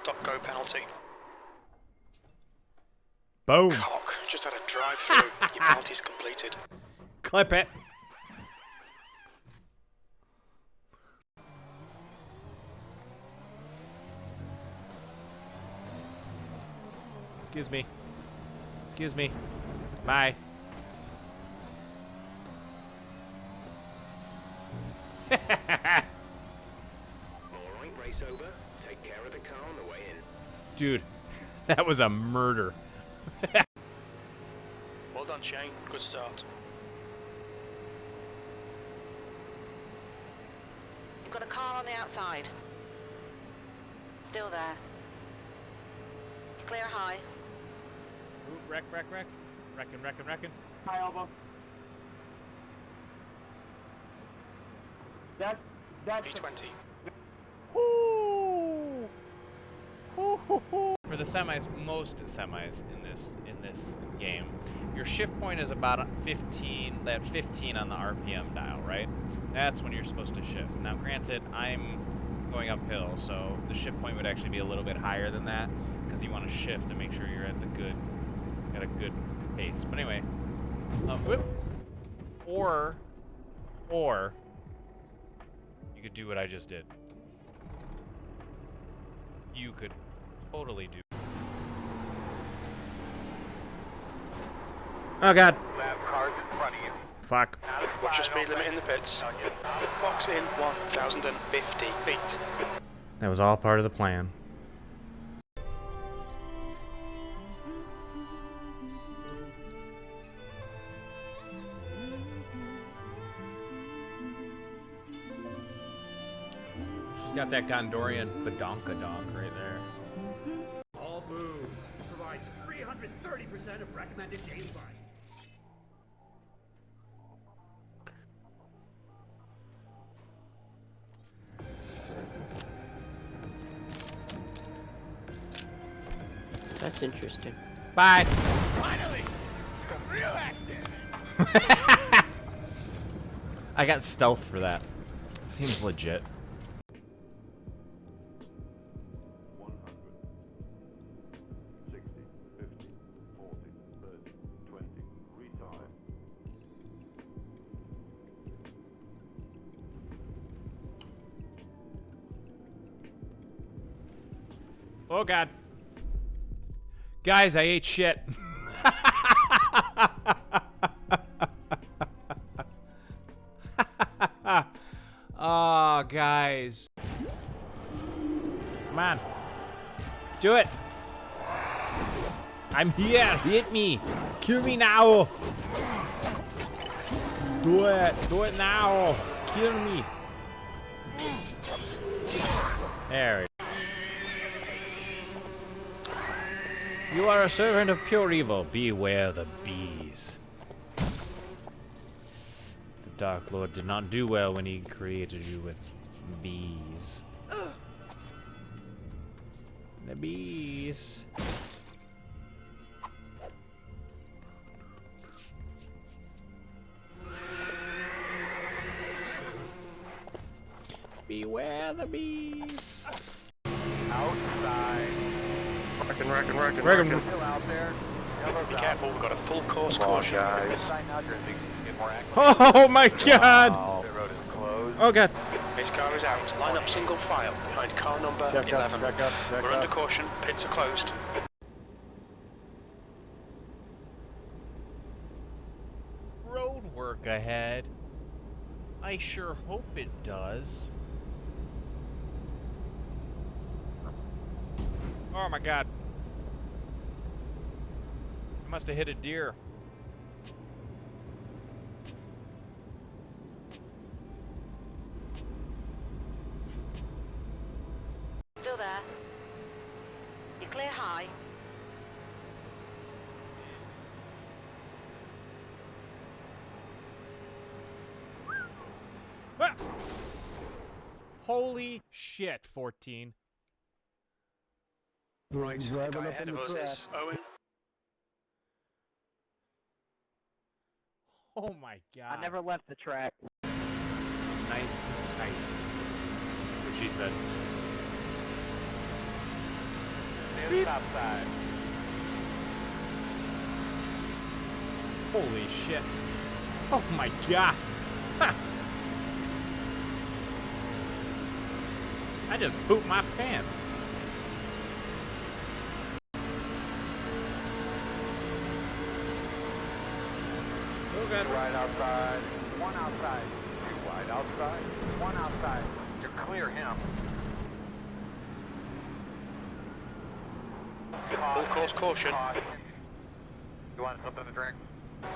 Stop go penalty. Boom. Cock, just had a drive through. Your penalty's completed. Clip it. Excuse me. Excuse me. Bye. Alright, race over. Take care of the car on the way in. Dude, that was a murder. Well done, Shane. Good start. You've got a car on the outside. Still there. Clear high. Ooh, wreck. Reckon. High elbow. That's P20. For the semis, most semis in this game, your shift point is about 15 on the RPM dial, right? That's when you're supposed to shift. Now, granted, I'm going uphill, so the shift point would actually be a little bit higher than that because you want to shift to make sure you're at a good pace. But anyway, whoop. Or you could do what I just did. You could totally do. Oh god. Cars in front of you. Fuck. Watch your speed limit in the pits. Box in 1,050 feet. That was all part of the plan. She's got that Gondorian badonkadonk right there. All Foods provides 330% of recommended daily buy. That's interesting. Bye. Finally! Some real action! I got stealth for that. Seems legit. 100, 60, 50, 40, 30, 20, retire. Oh god. Guys, I ate shit. Oh, guys. Come on. Do it. I'm here. Hit me. Kill me now. Do it. Do it now. Kill me. There we go. You are a servant of pure evil. Beware the bees. The Dark Lord did not do well when he created you with bees. The bees. Beware the bees. Outside. Reckon. Still out there. Be careful, we've got a full course caution. Inside now, Jersey. Get more action. Oh my god! The road is closed. Oh god. This car is out. Line up single file behind car number 11. We're under caution. Pits are closed. Road work ahead. I sure hope it does. Oh my god. I must have hit a deer. Still there. You clear high. Ah! Holy shit, 14. Right, the Driving guy up ahead in of the us track. is Owen. Oh my god. I never left the track. Nice and tight. That's what she said. Clear top side. Holy shit. Oh my god. Ha. I just pooped my pants. Oh god. Right outside. One outside. Two wide outside. One outside. You clear him. Full course caution. You want something to drink?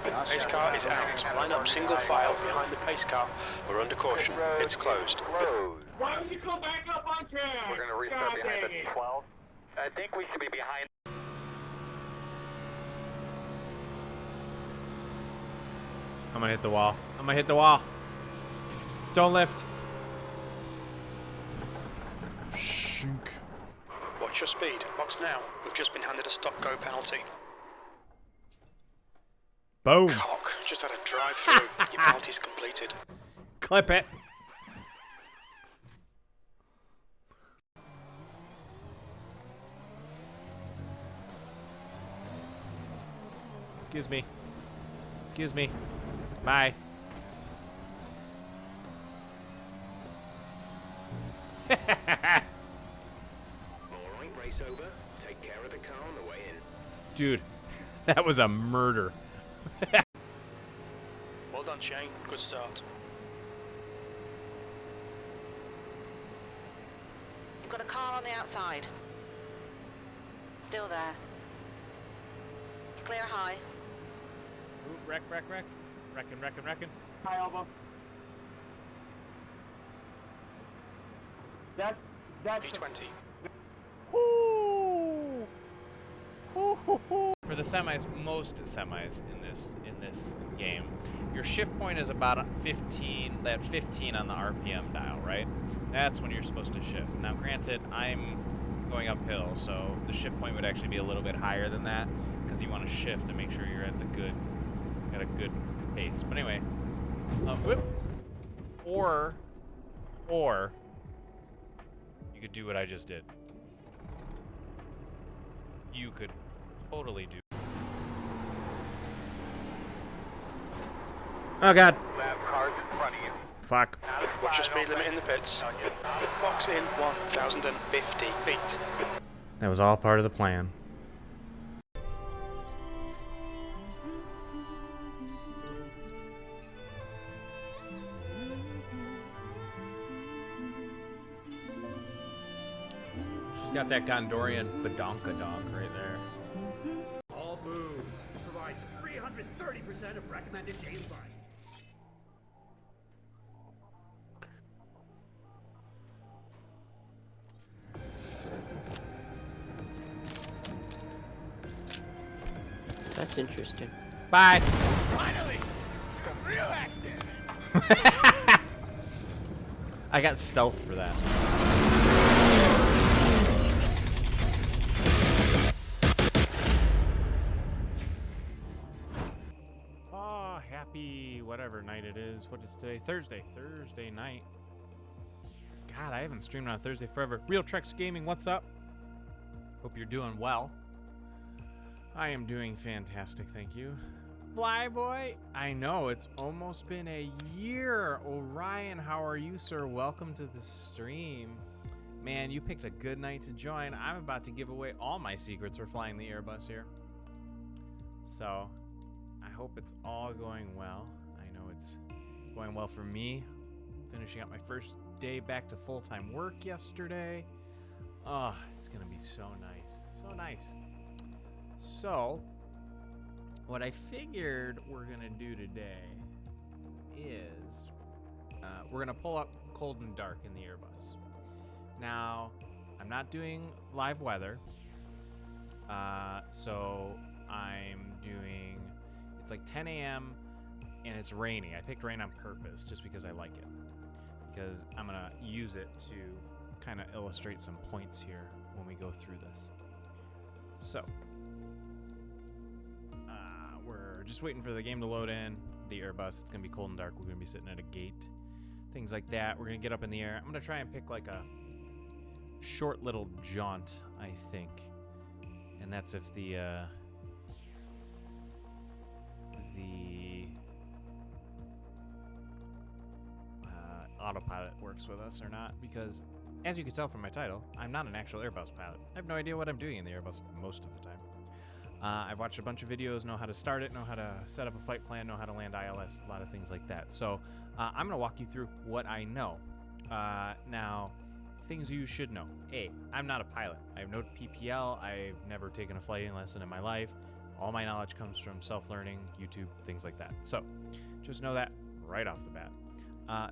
Pace car is out. Line up single file behind the pace car. We're under caution. It's closed. Closed. Why don't you come back up on track? We're gonna restart behind the 12. I think we should be behind. I'm gonna hit the wall. I'm gonna hit the wall. Don't lift. Shink. Watch your speed. Box now. We've just been handed a stop-go penalty. Boom. Cock. Just had a drive-through. Your penalty's completed. Clip it. Excuse me. Excuse me. Bye. Alright, race over. Take care of the car on the way in. Dude, that was a murder. Well done, Shane. Good start. You've got a car on the outside. Still there. Clear high. Ooh, wreck. Reckon. Hi, Alba. That's P20. For the semis, most semis in this game, your shift point is about 15 on the RPM dial, right? That's when you're supposed to shift. Now, granted, I'm going uphill, so the shift point would actually be a little bit higher than that because you want to shift to make sure you're at a good pace. But anyway, whoop. Or you could do what I just did. You could totally do. Oh god. Lab cars in front of you. Fuck. Watch your speed limit in the pits. Box in 1,050 feet. That was all part of the plan. She's got that Gondorian badonkadonk right there. All foods provides 330% of recommended gameplay. That's interesting. Bye. finally some real action. I got stealth for that. Oh, happy whatever night it is. What is today? Thursday night. God, I haven't streamed on a Thursday forever. Real Trex Gaming, what's up? Hope you're doing well. I am doing fantastic, thank you. Flyboy, I know, it's almost been a year. Orion, how are you, sir? Welcome to the stream. Man, you picked a good night to join. I'm about to give away all my secrets for flying the Airbus here. So, I hope it's all going well. I know it's going well for me. Finishing up my first day back to full-time work yesterday. Oh, it's gonna be so nice. So nice. So, what I figured we're gonna do today is we're gonna pull up cold and dark in the Airbus. Now, I'm not doing live weather, so I'm doing, it's like 10 a.m. and it's raining. I picked rain on purpose just because I like it, because I'm gonna use it to kind of illustrate some points here when we go through this. So, we're just waiting for the game to load in. The Airbus, it's gonna be cold and dark. We're gonna be sitting at a gate, things like that. We're gonna get up in the air. I'm gonna try and pick like a short little jaunt, I think, and that's if the autopilot works with us or not, because as you can tell from my title, I'm not an actual Airbus pilot. I have no idea what I'm doing in the Airbus most of the time. I've watched a bunch of videos, know how to start it, know how to set up a flight plan, know how to land ILS, a lot of things like that. So I'm going to walk you through what I know. Now, things you should know. A, I'm not a pilot. I have no PPL. I've never taken a flighting lesson in my life. All my knowledge comes from self-learning, YouTube, things like that. So just know that right off the bat.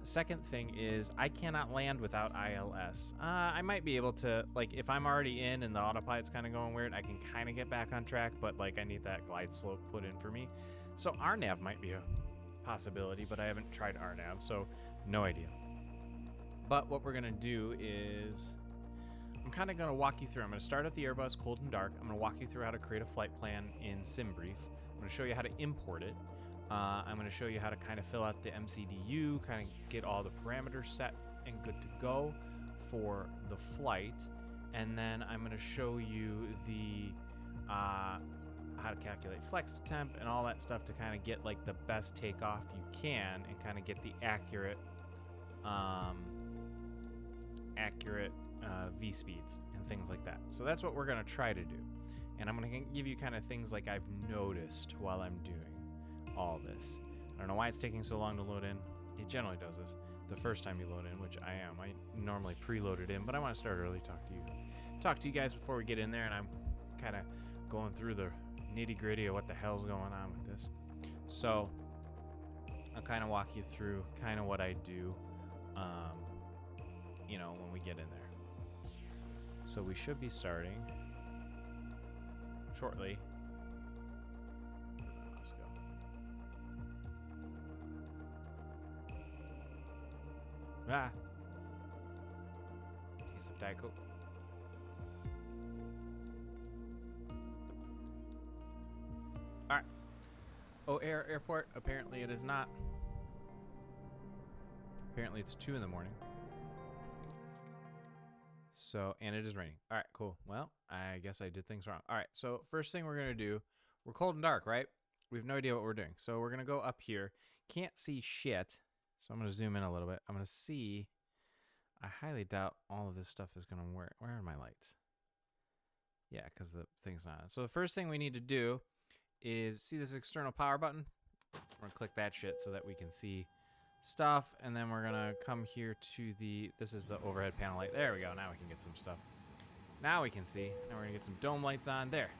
Second thing is I cannot land without ILS. I might be able to, like, if I'm already in and the autopilot's kind of going weird, I can kind of get back on track, but like I need that glide slope put in for me. So RNAV might be a possibility, but I haven't tried RNAV, so no idea. But what we're gonna do is I'm kind of gonna walk you through. I'm gonna start at the Airbus cold and dark. I'm gonna walk you through how to create a flight plan in Simbrief. I'm gonna show you how to import it. I'm going to show you how to kind of fill out the MCDU, kind of get all the parameters set and good to go for the flight. And then I'm going to show you the how to calculate flex to temp and all that stuff to kind of get like the best takeoff you can and kind of get the accurate V speeds and things like that. So that's what we're going to try to do. And I'm going to give you kind of things like I've noticed while I'm doing all this. I don't know why it's taking so long to load in. It generally does this the first time you load in, which I am. I normally preload it in, but I want to start early, talk to you guys before we get in there, and I'm kind of going through the nitty-gritty of what the hell's going on with this. So I'll kind of walk you through kind of what I do, you know, when we get in there. So we should be starting shortly. Ah. Taste of Diet Coke. Alright. O'Hare Airport. Apparently it is not. Apparently it's 2 in the morning. So, and it is raining. Alright, cool. Well, I guess I did things wrong. Alright, so first thing we're going to do, we're cold and dark, right? We have no idea what we're doing. So we're going to go up here. Can't see shit. So I'm going to zoom in a little bit. I'm going to see. I highly doubt all of this stuff is going to work. Where are my lights? Yeah, because the thing's not on. So the first thing we need to do is see this external power button. We're going to click that shit so that we can see stuff. And then we're going to come here to the, this is the overhead panel light. There we go. Now we can get some stuff. Now we can see. Now we're going to get some dome lights on. There.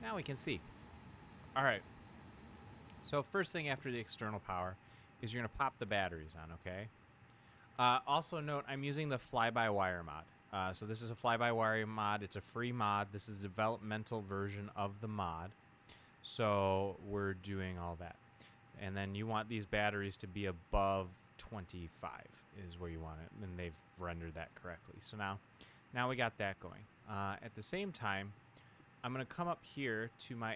Now we can see. All right. So first thing after the external power is you're going to pop the batteries on, okay? Also note, I'm using the fly-by-wire mod. So this is a fly-by-wire mod. It's a free mod. This is a developmental version of the mod. So we're doing all that. And then you want these batteries to be above 25 is where you want it. And they've rendered that correctly. So now we got that going. At the same time, I'm going to come up here to my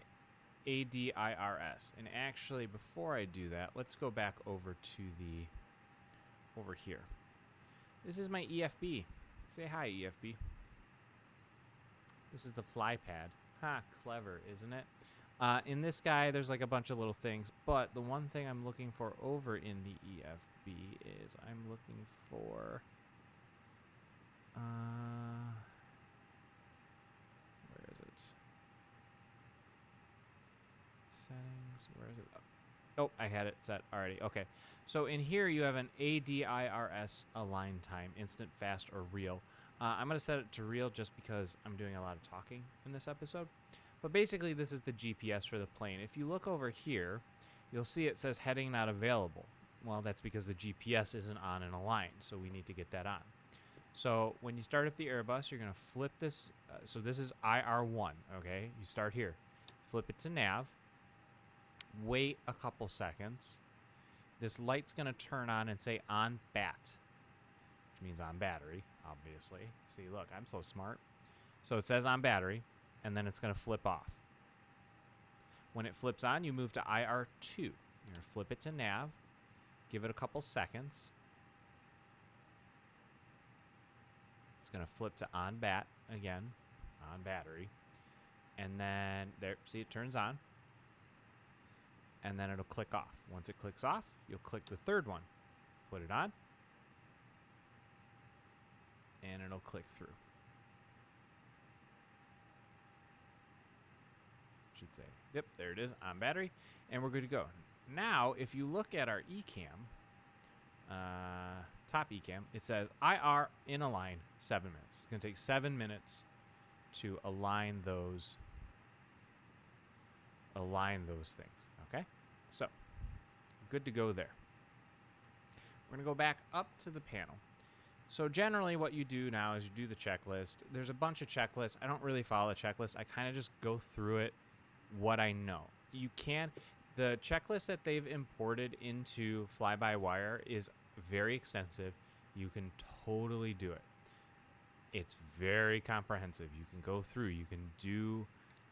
ADIRS. And actually, before I do that, let's go back over to the, over here. This is my EFB. Say hi, EFB. This is the fly pad. Ha, clever, isn't it? In this guy, there's like a bunch of little things, but the one thing I'm looking for over in the EFB is I'm looking for, where is it? Settings, where is it? Oh, I had it set already. Okay. So in here you have an ADIRS align time, instant, fast, or real. I'm going to set it to real just because I'm doing a lot of talking in this episode. But basically this is the GPS for the plane. If you look over here, you'll see it says heading not available. Well, that's because the GPS isn't on and aligned, so we need to get that on. So when you start up the Airbus, you're going to flip this. So this is IR1, okay? You start here. Flip it to nav. Wait a couple seconds. This light's going to turn on and say on bat, which means on battery, obviously. See, look, I'm so smart. So it says on battery, and then it's going to flip off. When it flips on, you move to IR2. You're going to flip it to nav, give it a couple seconds. It's going to flip to on bat again, on battery. And then there, see, it turns on. And then it'll click off. Once it clicks off, you'll click the third one. Put it on. And it'll click through. Should say. Yep, there it is on battery. And we're good to go. Now, if you look at our eCam, top eCam, it says IR in align 7 minutes. It's going to take 7 minutes to align those things. Okay? So, good to go there. We're going to go back up to the panel. So generally what you do now is you do the checklist. There's a bunch of checklists. I don't really follow a checklist. I kind of just go through it, what I know. You can, the checklist that they've imported into fly-by-wire is very extensive. You can totally do it. It's very comprehensive. You can go through. You can do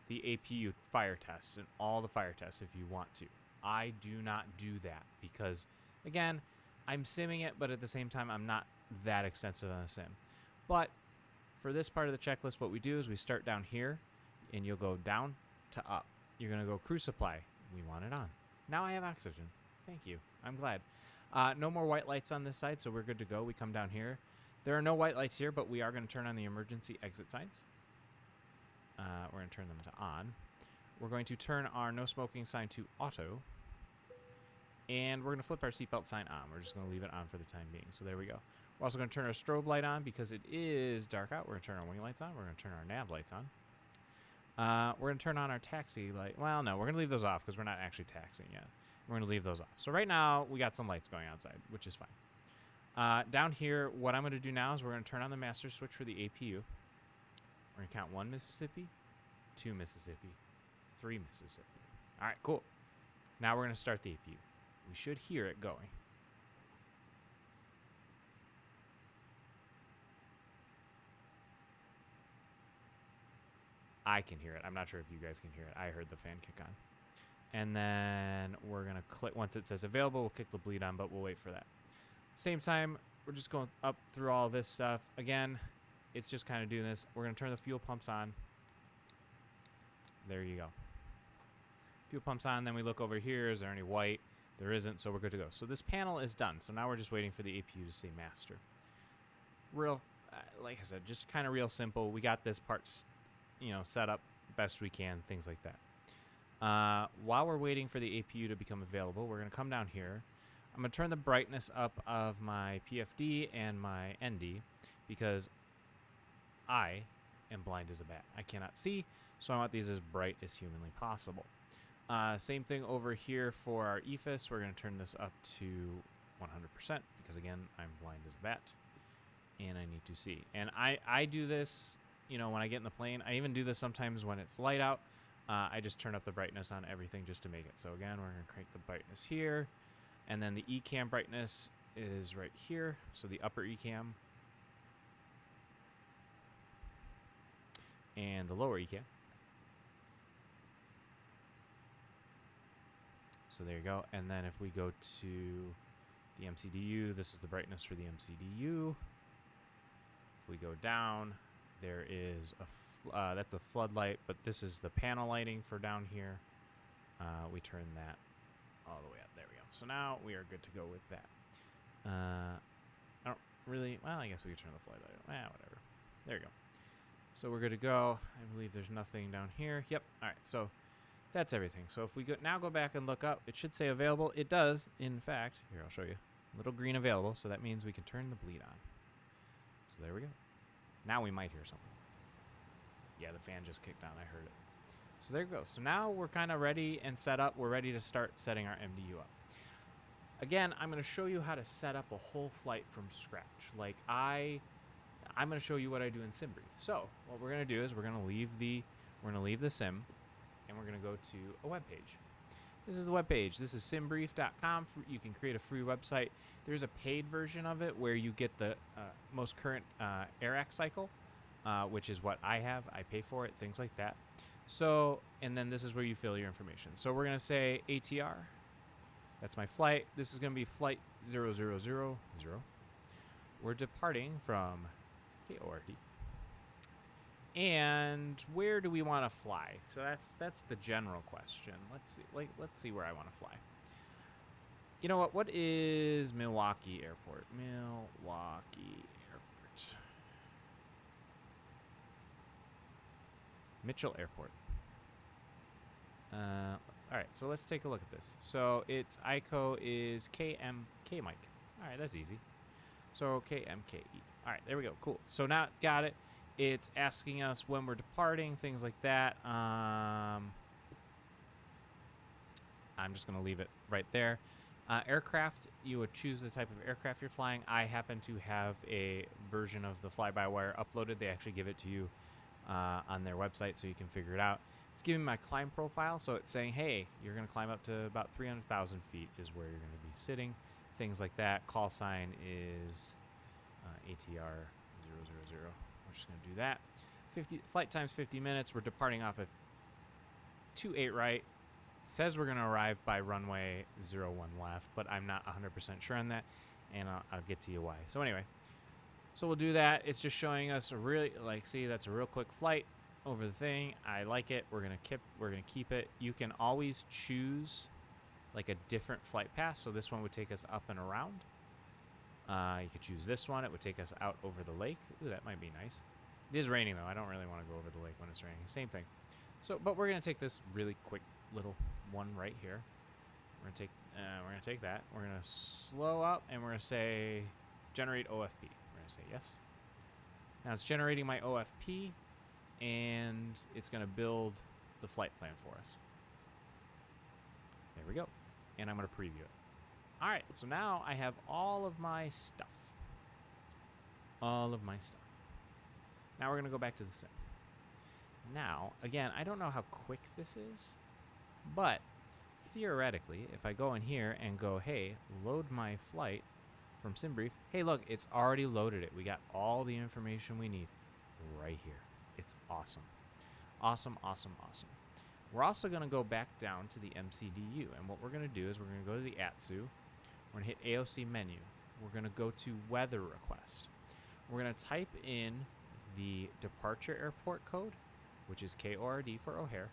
the APU fire tests and all the fire tests if you want to. I do not do that because, again, I'm simming it, but at the same time, I'm not that extensive on a sim. But for this part of the checklist, what we do is we start down here, and you'll go down to up. You're going to go crew supply. We want it on. Now I have oxygen. Thank you. I'm glad. No more white lights on this side, so we're good to go. We come down here. There are no white lights here, but we are going to turn on the emergency exit signs. We're going to turn them to on. We're going to turn our no smoking sign to auto. And we're going to flip our seatbelt sign on. We're just going to leave it on for the time being. So there we go. We're also going to turn our strobe light on because it is dark out. We're going to turn our wing lights on. We're going to turn our nav lights on. We're going to turn on our taxi light. Well, no, we're going to leave those off because we're not actually taxiing yet. We're going to leave those off. So right now, we got some lights going outside, which is fine. Down here, what I'm going to do now is we're going to turn on the master switch for the APU. We're going to count 1 Mississippi, 2 Mississippi, 3 Mississippi. All right, cool. Now we're going to start the APU. We should hear it going. I can hear it. I'm not sure if you guys can hear it. I heard the fan kick on. And then we're going to click, once it says available, we'll kick the bleed on, but we'll wait for that. Same time, we're just going up through all this stuff. Again, it's just kind of doing this. We're going to turn the fuel pumps on. There you go. Fuel pumps on, then we look over here. Is there any white? There isn't, so we're good to go. So this panel is done. So now we're just waiting for the APU to say master. Real, like I said, just kind of real simple. We got this part, set up best we can, things like that. While we're waiting for the APU to become available, we're going to come down here. I'm going to turn the brightness up of my PFD and my ND because I am blind as a bat. I cannot see, so I want these as bright as humanly possible. Same thing over here for our EFIS. We're going to turn this up to 100% because, again, I'm blind as a bat and I need to see. And I do this, when I get in the plane. I even do this sometimes when it's light out. I just turn up the brightness on everything just to make it. So, again, we're going to crank the brightness here. And then the eCam brightness is right here. So the upper eCam and the lower eCam. So there you go. And then if we go to the MCDU, this is the brightness for the MCDU. If we go down, there is that's a floodlight, but this is the panel lighting for down here. We turn that all the way up. There we go. So now we are good to go with that. I don't really, well, I guess we could turn the floodlight on. Whatever. There you go. So we're good to go. I believe there's nothing down here. Yep. All right. So that's everything. So if we now go back and look up, it should say available. It does, in fact. Here, I'll show you. Little green available. So that means we can turn the bleed on. So there we go. Now we might hear something. Yeah, the fan just kicked on. I heard it. So there you go. So now we're kind of ready and set up. We're ready to start setting our MDU up. Again, I'm going to show you how to set up a whole flight from scratch. Like I'm going to show you what I do in Simbrief. So what we're going to do is we're going to leave the sim, and we're going to go to a web page. This is the web page. This is simbrief.com. You can create a free website. There's a paid version of it where you get the most current AirAx cycle, which is what I have. I pay for it, things like that. So, and then this is where you fill your information. So we're going to say ATR. That's my flight. This is going to be flight 0000. We're departing from KORD. And where do we want to fly? So that's the general question. Let's see where I want to fly. You know what? What is Milwaukee Airport? Milwaukee Airport. Mitchell Airport. All right, so let's take a look at this. So its ICO is KMK Mike. All right, that's easy. So KMKE. All right, there we go. Cool. So now it's got it. It's asking us when we're departing, things like that. I'm just going to leave it right there. Aircraft, you would choose the type of aircraft you're flying. I happen to have a version of the fly-by-wire uploaded. They actually give it to you on their website so you can figure it out. It's giving me my climb profile, so it's saying, hey, you're going to climb up to about 300,000 feet is where you're going to be sitting, things like that. Call sign is ATR 000. We're just going to do that. Flight time's 50 minutes. We're departing off of 28 right. Says we're going to arrive by runway 01 left, but I'm not 100% sure on that, and I'll get to you why. So anyway, so we'll do that. It's just showing us a really, see, that's a real quick flight over the thing. I like it. We're gonna keep it. You can always choose like a different flight path. So this one would take us up and around. You could choose this one. It would take us out over the lake. Ooh, that might be nice. It is raining though. I don't really want to go over the lake when it's raining. Same thing. So, but we're gonna take this really quick little one right here. We're gonna take that. We're gonna slow up and we're gonna say generate OFP. We're gonna say yes. Now it's generating my OFP. And it's going to build the flight plan for us. There we go. And I'm going to preview it. All right, so now I have all of my stuff. All of my stuff. Now we're going to go back to the sim. Now, again, I don't know how quick this is, but theoretically, if I go in here and go, hey, load my flight from Simbrief, hey, look, it's already loaded it. We got all the information we need right here. It's awesome. Awesome, awesome, awesome. We're also going to go back down to the MCDU. And what we're going to do is we're going to go to the ATSU. We're going to hit AOC menu. We're going to go to weather request. We're going to type in the departure airport code, which is KORD for O'Hare.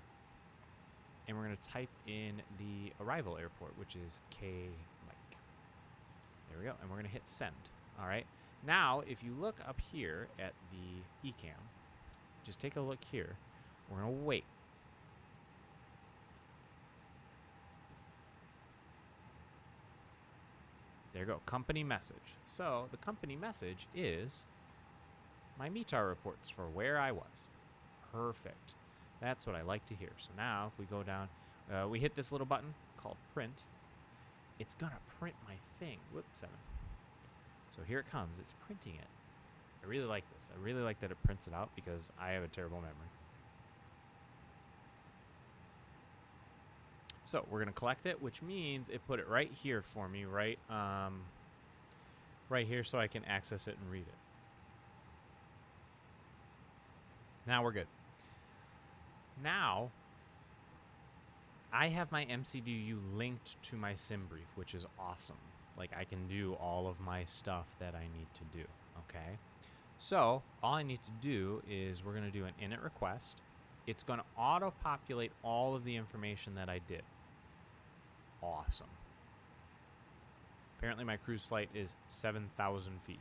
And we're going to type in the arrival airport, which is K Mike. There we go. And we're going to hit send. All right. Now, if you look up here at the ECAM, just take a look here. We're going to wait. There you go. Company message. So the company message is my METAR reports for where I was. Perfect. That's what I like to hear. So now if we go down, we hit this little button called print. It's going to print my thing. Whoops, 7. So here it comes. It's printing it. I really like this. I really like that it prints it out because I have a terrible memory. So we're going to collect it, which means it put it right here for me, right here so I can access it and read it. Now we're good. Now I have my MCDU linked to my Simbrief, which is awesome. Like I can do all of my stuff that I need to do, okay? So all I need to do is we're going to do an init request. It's going to auto-populate all of the information that I did. Awesome. Apparently my cruise flight is 7,000 feet.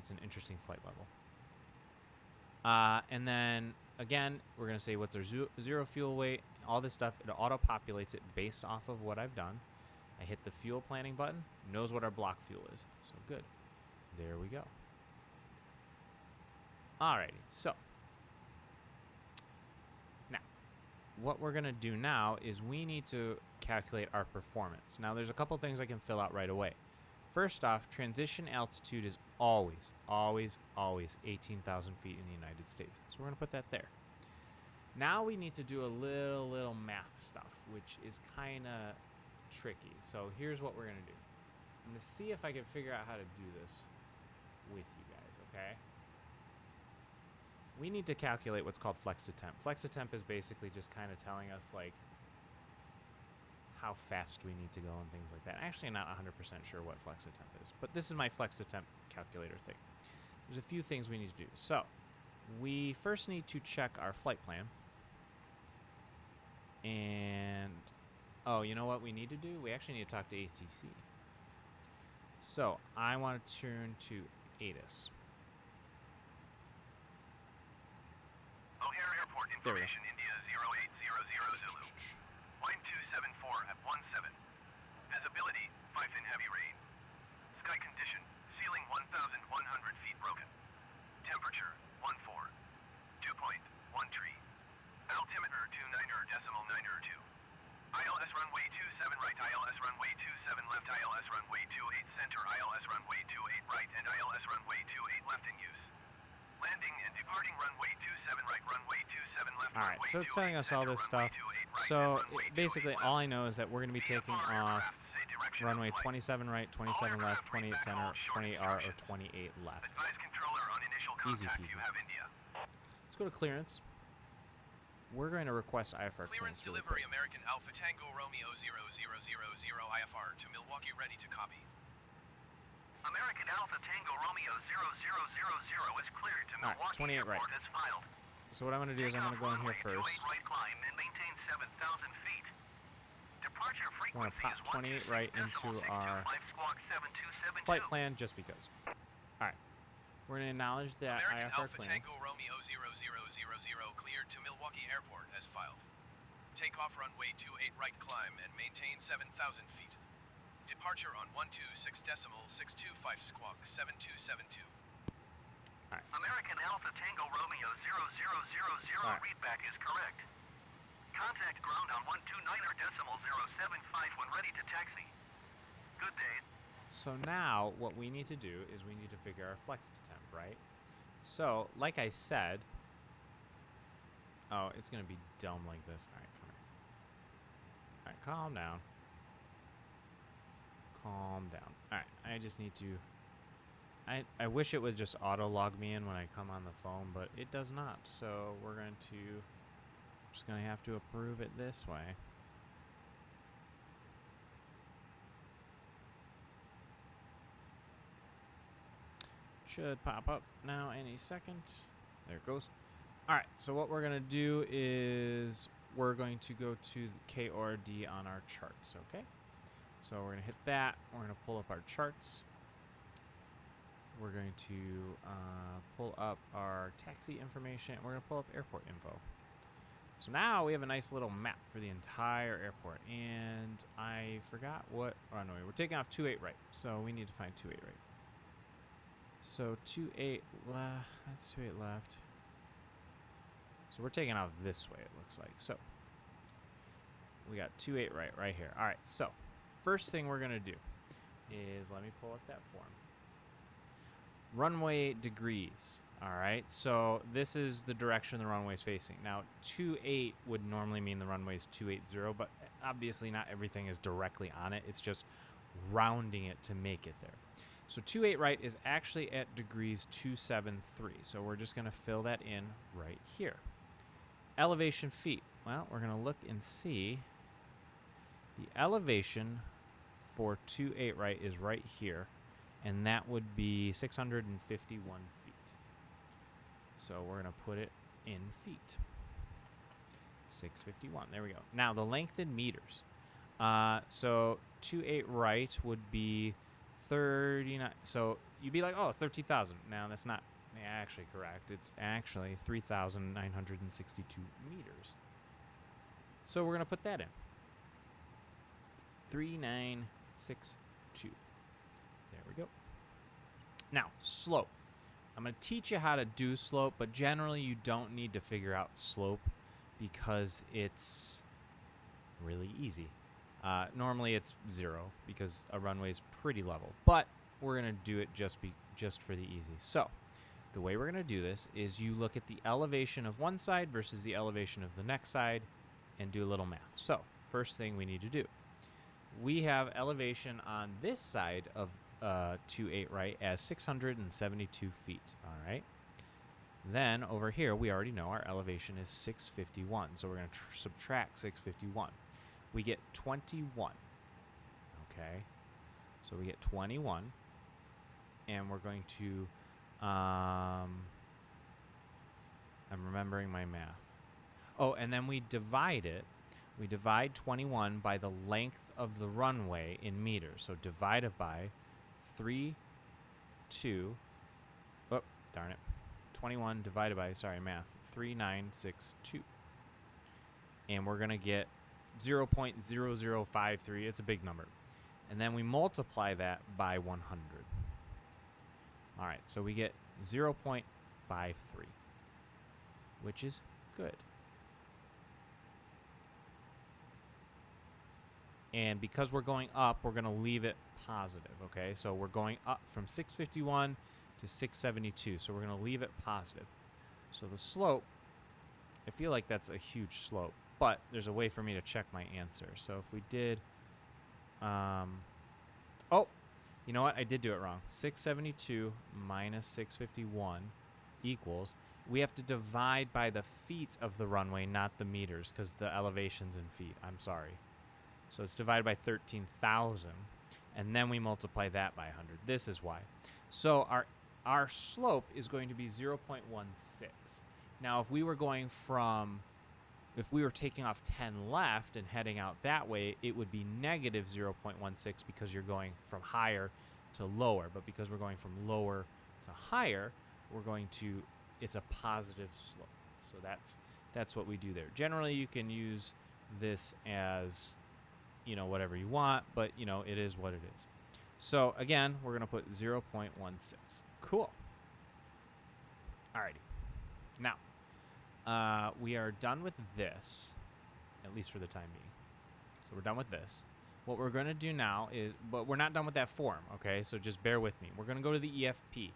It's an interesting flight level. And then, again, we're going to say what's our zero fuel weight, all this stuff. It auto-populates it based off of what I've done. I hit the fuel planning button. Knows what our block fuel is. So good. There we go. Alrighty, so now what we're going to do now is we need to calculate our performance. Now there's a couple things I can fill out right away. First off, transition altitude is always 18,000 feet in the United States. So we're going to put that there. Now we need to do a little math stuff, which is kind of tricky. So here's what we're going to do. I'm going to see if I can figure out how to do this with you guys, okay? We need to calculate what's called flex to temp. Flex to temp is basically just kind of telling us like how fast we need to go and things like that. Actually, I'm not 100% sure what flex to temp is, but this is my flex to temp calculator thing. There's a few things we need to do. So we first need to check our flight plan. And, oh, you know what we need to do? We actually need to talk to ATC. So, I want to turn to ATIS. O'Hare Airport information, India 0800 Zulu. Line 274 at 17. Visibility, 5 in heavy rain. Sky condition, ceiling 1,100 feet broken. Temperature, 14. Dew point, 1 tree. Altimeter 29.902. ILS runway 27 right, ILS runway 27 left, ILS runway 28 center, ILS runway 28 right, and ILS runway 28 left in use. Landing and departing runway 27 right, runway 27 left. All right, so it's telling us all this stuff. So basically, all I know is that we're going to be taking off runway 27 right, 27 left, 28 center, 28R, or 28 left. Easy peasy. Let's go to clearance. We're going to request IFR Clearance really delivery quick. American Alpha Tango Romeo 0000 IFR to Milwaukee, ready to copy. American Alpha Tango Romeo 0000 is cleared to All right, Milwaukee 28 right. Airport as filed. So what I'm going to do is I'm going to go in here first. Right climb and maintain 7,000 feet. Departure We're going to frequency pop is 28 right into our flight plan just because. All right. We're going to acknowledge that American IFR Alpha clearance. Tango Romeo 0000 cleared to Milwaukee Airport as filed. Takeoff runway 28 right climb and maintain 7,000 feet. Departure on 126.625 squawk 7272. Right. American Alpha Tango Romeo 0000 Right. readback is correct. Contact ground on 129.075 when ready to taxi. Good day. So now what we need to do is we need to figure our flex to temp, right? So, like I said, oh, it's going to be dumb like this. All right, come here. All right, calm down. Calm down. All right, I just need to... I wish it would just auto-log me in when I come on the phone, but it does not. So we're going to... just going to have to approve it this way. Should pop up now any second. There it goes. All right, so what we're going to do is we're going to go to the K or D on our charts, okay? So we're going to hit that. We're going to pull up our charts. We're going to pull up our taxi information. We're going to pull up airport info. So now we have a nice little map for the entire airport. And I forgot what... oh, no, we're taking off 28 right. So we need to find 28 right. So 28 left. That's 28 left. So we're taking off this way, it looks like. So we got 28 right here. All right, so first thing we're going to do is, let me pull up that form. Runway degrees. All right, so this is the direction the runway is facing. Now, 28 would normally mean the runway is 280, but obviously not everything is directly on it. It's just rounding it to make it there. So 28 right is actually at degrees 273. So we're just going to fill that in right here. Elevation feet. Well, we're going to look and see. The elevation for 28 right is right here. And that would be 651 feet. So we're going to put it in feet. 651. There we go. Now the length in meters. So 28 right would be 39. So you'd be like, oh, 13,000. Now that's not actually correct. It's actually 3,962 meters. So we're going to put that in. 3962. There we go. Now, slope. I'm going to teach you how to do slope, but generally you don't need to figure out slope because it's really easy. Normally it's 0 because a runway is pretty level, but we're going to do it just for the easy. So the way we're going to do this is you look at the elevation of one side versus the elevation of the next side and do a little math. So first thing we need to do, we have elevation on this side of 28 right as 672 feet. All right. Then over here, we already know our elevation is 651. So we're going to subtract 651. We get 21. Okay. So we get 21. And we're going to I'm remembering my math. Oh, and then we divide it. We divide 21 by the length of the runway in meters. So divided by 3, 2. Oh, darn it. 21 divided by, sorry, math, 3962. And we're going to get 0.0053. It's a big number. And then we multiply that by 100. All right, so we get 0.53, which is good. And because we're going up, we're going to leave it positive, okay? So we're going up from 651 to 672, so we're going to leave it positive. So the slope, I feel like that's a huge slope, but there's a way for me to check my answer. So if we did, oh, you know what? I did do it wrong. 672 minus 651 equals, we have to divide by the feet of the runway, not the meters, because the elevation's in feet. I'm sorry. So it's divided by 13,000, and then we multiply that by 100. This is why. So our slope is going to be 0.16. Now, if we were taking off 10 left and heading out that way, it would be negative 0.16 because you're going from higher to lower. But because we're going from lower to higher, it's a positive slope. So that's what we do there. Generally, you can use this as, whatever you want, but, it is what it is. So, again, we're going to put 0.16. Cool. Alrighty. Now, we are done with this, at least for the time being. So we're done with this. What we're going to do now is, but we're not done with that form, okay? So just bear with me. We're going to go to the EFB,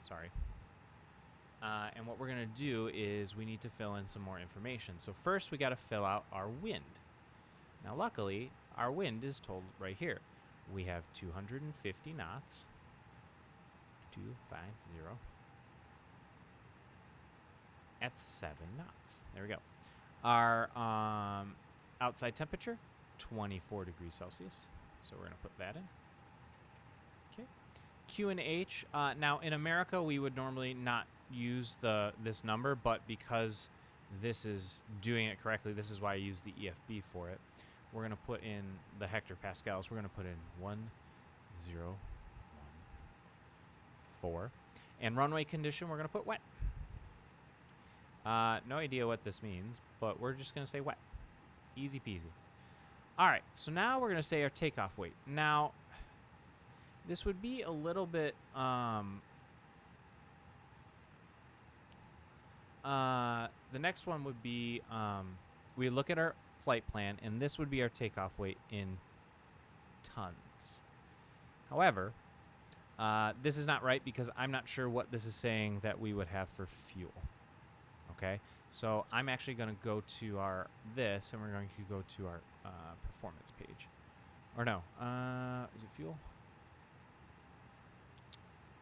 sorry. And what we're going to do is we need to fill in some more information. So first we got to fill out our wind. Now, luckily, our wind is told right here. We have 250 knots, 250, at 7 knots. There we go. Our outside temperature, 24 degrees Celsius. So we're going to put that in. Okay. Q and H. Now, in America, we would normally not use this number, but because this is doing it correctly, this is why I use the EFB for it. We're going to put in the hectopascals. We're going to put in 1014. And runway condition, we're going to put wet. No idea what this means, but we're just going to say wet. Easy peasy. All right, so now we're going to say our takeoff weight. Now, this would be a little bit, the next one would be, we look at our flight plan, and this would be our takeoff weight in tons. However, this is not right because I'm not sure what this is saying that we would have for fuel. Okay, so I'm actually going to go to and we're going to go to our performance page. Or no, is it fuel?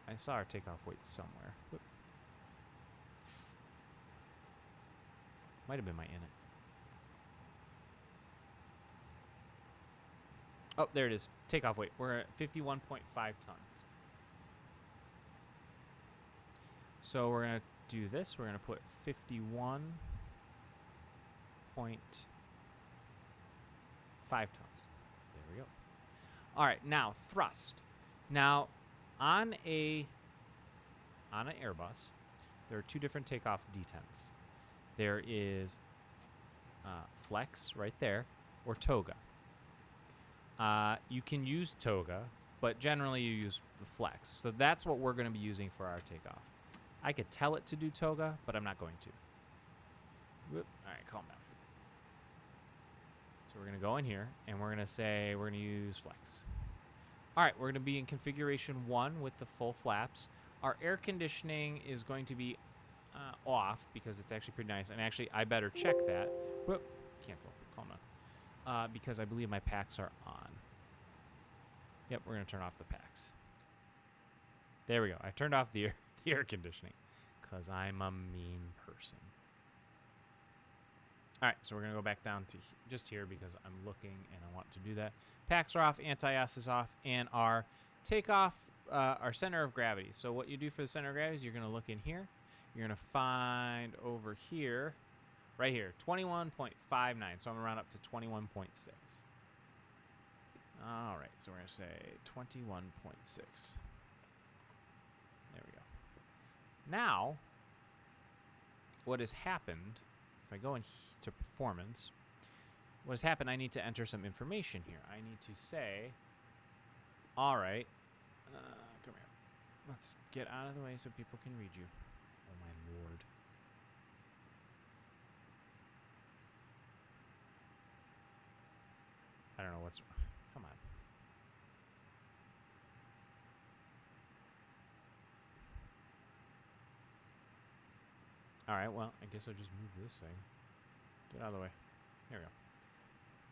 I saw our takeoff weight somewhere. Whoop. Might have been my init. Oh, there it is. Takeoff weight. We're at 51.5 tons. So we're going to do this. We're going to put 51.5 tons. There we go. All right, now thrust. Now, on an Airbus, there are two different takeoff detents. There is flex right there, or toga. You can use toga, but generally you use the flex. So that's what we're going to be using for our takeoff. I could tell it to do toga, but I'm not going to. Whoop. All right, calm down. So we're going to go in here, and we're going to say we're going to use flex. All right, we're going to be in configuration 1 with the full flaps. Our air conditioning is going to be off because it's actually pretty nice. And actually, I better check that. Whoop. Cancel. Calm down. Because I believe my packs are on. Yep, we're going to turn off the packs. There we go. I turned off the air conditioning because I'm a mean person. All right, so we're going to go back down to just here because I'm looking and I want to do that. Packs are off, anti-ice is off, and our takeoff, our center of gravity. So what you do for the center of gravity is you're going to look in here. you're going to find over here, right here, 21.59. So I'm going to round up to 21.6. All right, so we're going to say 21.6. There we go. Now, what has happened, if I go into performance, what has happened, I need to enter some information here. I need to say, all right, come here. Let's get out of the way so people can read you. Oh, my Lord. I don't know what's... Come on. All right, well, I guess I'll just move this thing. Get out of the way. There we go.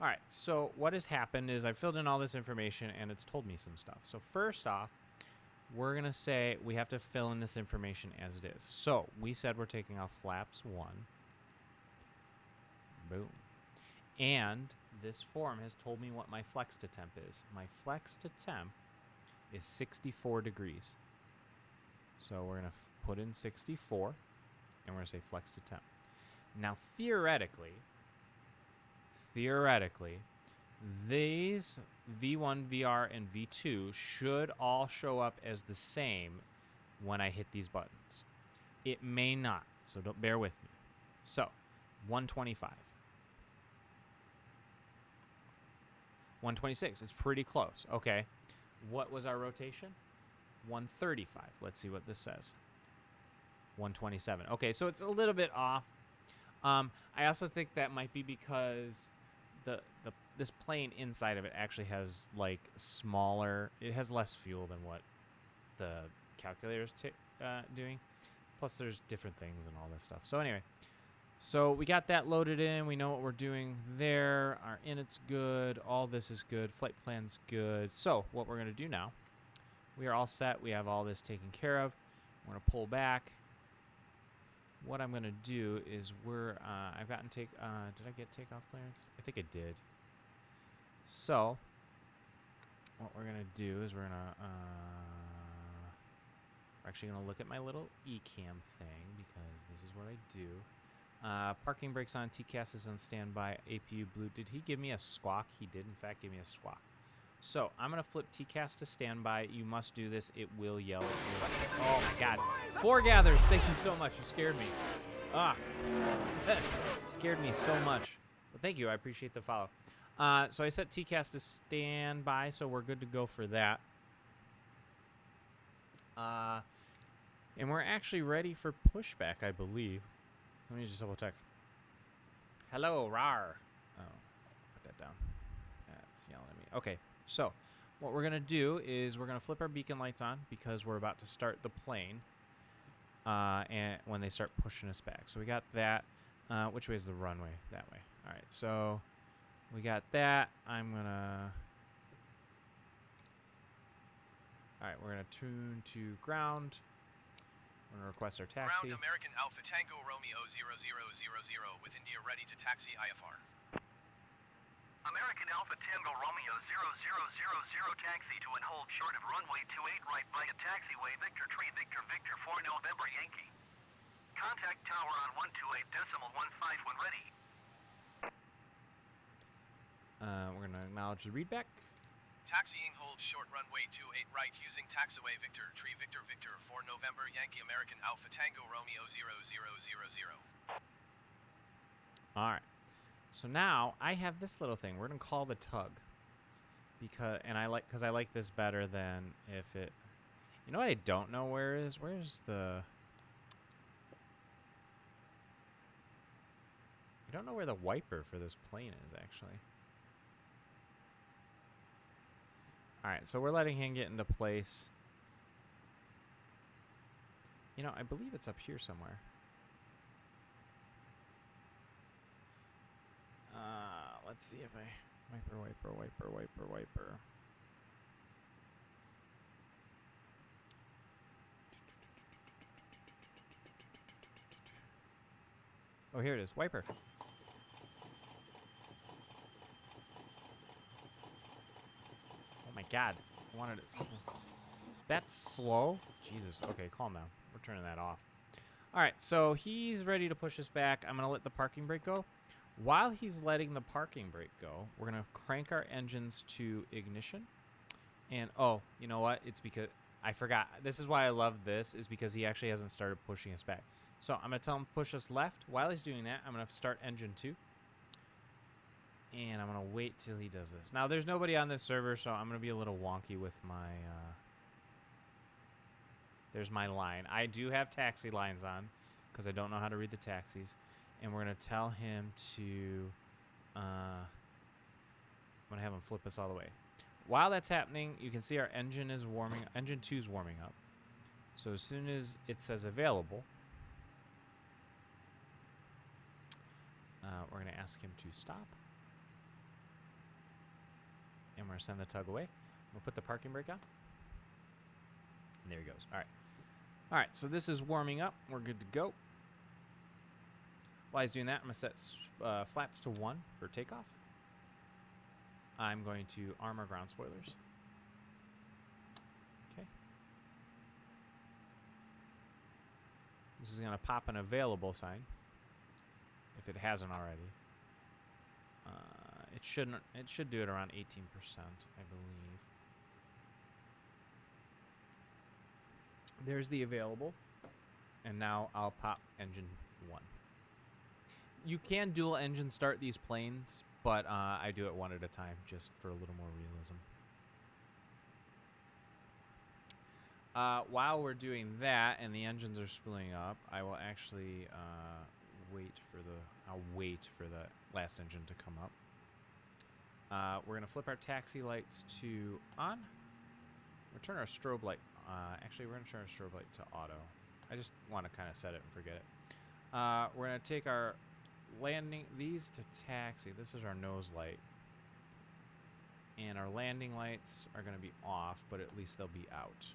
All right, so what has happened is I filled in all this information, and it's told me some stuff. So first off, we're going to say we have to fill in this information as it is. So we said we're taking off flaps 1. Boom. And this form has told me what my flex to temp is. My flex to temp is 64 degrees. So we're going to put in 64, and we're going to say flex to temp. Now, theoretically, these V1, VR, and V2 should all show up as the same when I hit these buttons. It may not, so don't bear with me. So, 125. 126, it's pretty close. Okay, what was our rotation? 135. Let's see what this says. 127. Okay, so it's a little bit off. I also think that might be because this plane inside of it actually has like smaller. It has less fuel than what the calculator's doing. Plus, there's different things and all this stuff. So anyway, so we got that loaded in. We know what we're doing there. Our init's good. All this is good. Flight plan's good. So what we're gonna do now? We are all set. We have all this taken care of. We're gonna pull back. What I'm gonna do is I've gotten did I get takeoff clearance? I think I did. So what we're gonna do is we're actually gonna look at my little ECAM thing because this is what I do. Parking brakes on, TCAS is on standby, APU blue. Did he give me a squawk? He did in fact give me a squawk. So I'm gonna flip TCAS to standby. You must do this. It will yell at you. Oh my God. 4 gathers. Thank you so much. You scared me. Scared me so much. But thank you. I appreciate the follow. So I set TCAS to standby, so we're good to go for that. And we're actually ready for pushback, I believe. Let me just double check. Hello, RAR. Oh, put that down. That's yelling at me. Okay. So, what we're going to do is we're going to flip our beacon lights on because we're about to start the plane and when they start pushing us back. So, we got that. Which way is the runway? That way. All right. So, we got that. All right. We're going to tune to ground. We're going to request our taxi. Ground American Alpha Tango Romeo 0000 with India ready to taxi IFR. American Alpha Tango Romeo 0000 taxi to and hold short of runway 28 right via taxiway Victor Tree Victor Victor 4 November Yankee. Contact tower on 128.15 when ready. We're going to acknowledge the readback. Taxiing hold short runway 28 right using taxiway Victor Tree Victor Victor 4 November Yankee American Alpha Tango Romeo 0000. All right. So now I have this little thing. We're gonna call the tug because I like this better than if it. You know what I don't know where is? Where's the? I don't know where the wiper for this plane is actually. All right, so we're letting him get into place. You know, I believe it's up here somewhere. Let's see if I wiper. Oh, here it is, wiper. Oh my God, I wanted it. That's slow. Jesus. Okay, calm down. We're turning that off. All right, so he's ready to push us back. I'm going to let the parking brake go. While he's letting the parking brake go, we're going to crank our engines to ignition. And, oh, you know what? It's because I forgot. This is why I love this, is because he actually hasn't started pushing us back. So I'm going to tell him to push us left. While he's doing that, I'm going to start engine 2. And I'm going to wait till he does this. Now, there's nobody on this server, so I'm going to be a little wonky with my... There's my line. I do have taxi lines on because I don't know how to read the taxis. And we're going to tell him to... I'm going to have him flip us all the way. While that's happening, you can see our engine is warming. Engine 2 is warming up. So as soon as it says available, we're going to ask him to stop. And we're going to send the tug away. We'll put the parking brake on. And there he goes. All right. All right, so this is warming up. We're good to go. While he's doing that, I'm going to set flaps to 1 for takeoff. I'm going to arm our ground spoilers. Okay. This is going to pop an available sign, if it hasn't already. It shouldn't. It should do it around 18%, I believe. There's the available, and now I'll pop engine 1. You can dual engine start these planes, but I do it one at a time just for a little more realism. While we're doing that and the engines are spooling up, I will actually I'll wait for the last engine to come up. We're going to flip our taxi lights to on. We'll turn our strobe light. Actually, we're going to turn our strobe light to auto. I just want to kind of set it and forget it. We're going to take our landing, these to taxi. This is our nose light. And our landing lights are going to be off, but at least they'll be out.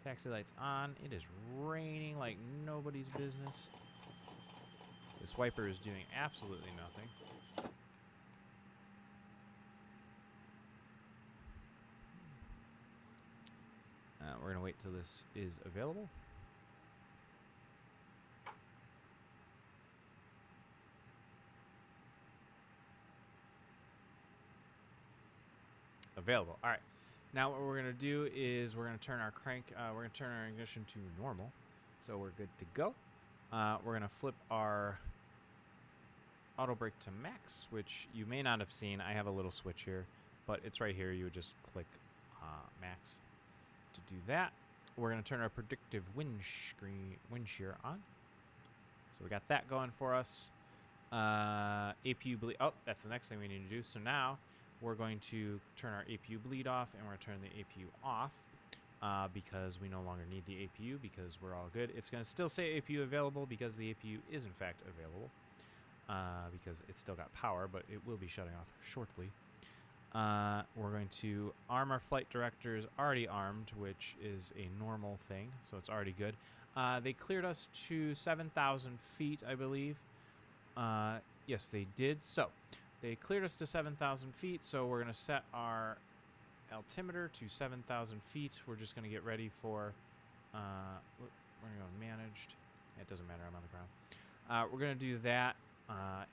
Taxi lights on. It is raining like nobody's business. This wiper is doing absolutely nothing. We're going to wait till this is available. Available. All right. Now what we're going to do is we're going to turn our we're going to turn our ignition to normal. So we're good to go. We're going to flip our auto brake to max, which you may not have seen. I have a little switch here, but it's right here. You would just click max. To do that, we're going to turn our predictive wind shear on. So we got that going for us. APU bleed. Oh, that's the next thing we need to do. So now we're going to turn our APU bleed off, and we're going to turn the APU off because we no longer need the APU because we're all good. It's going to still say APU available because the APU is in fact available because it's still got power, but it will be shutting off shortly. We're going to arm our flight directors, already armed, which is a normal thing, so it's already good. They cleared us to 7,000 feet, I believe. Yes, they did. So they cleared us to 7,000 feet, so we're going to set our altimeter to 7,000 feet. We're just going to get ready for, we're going to go managed. It doesn't matter, I'm on the ground. We're going to do that.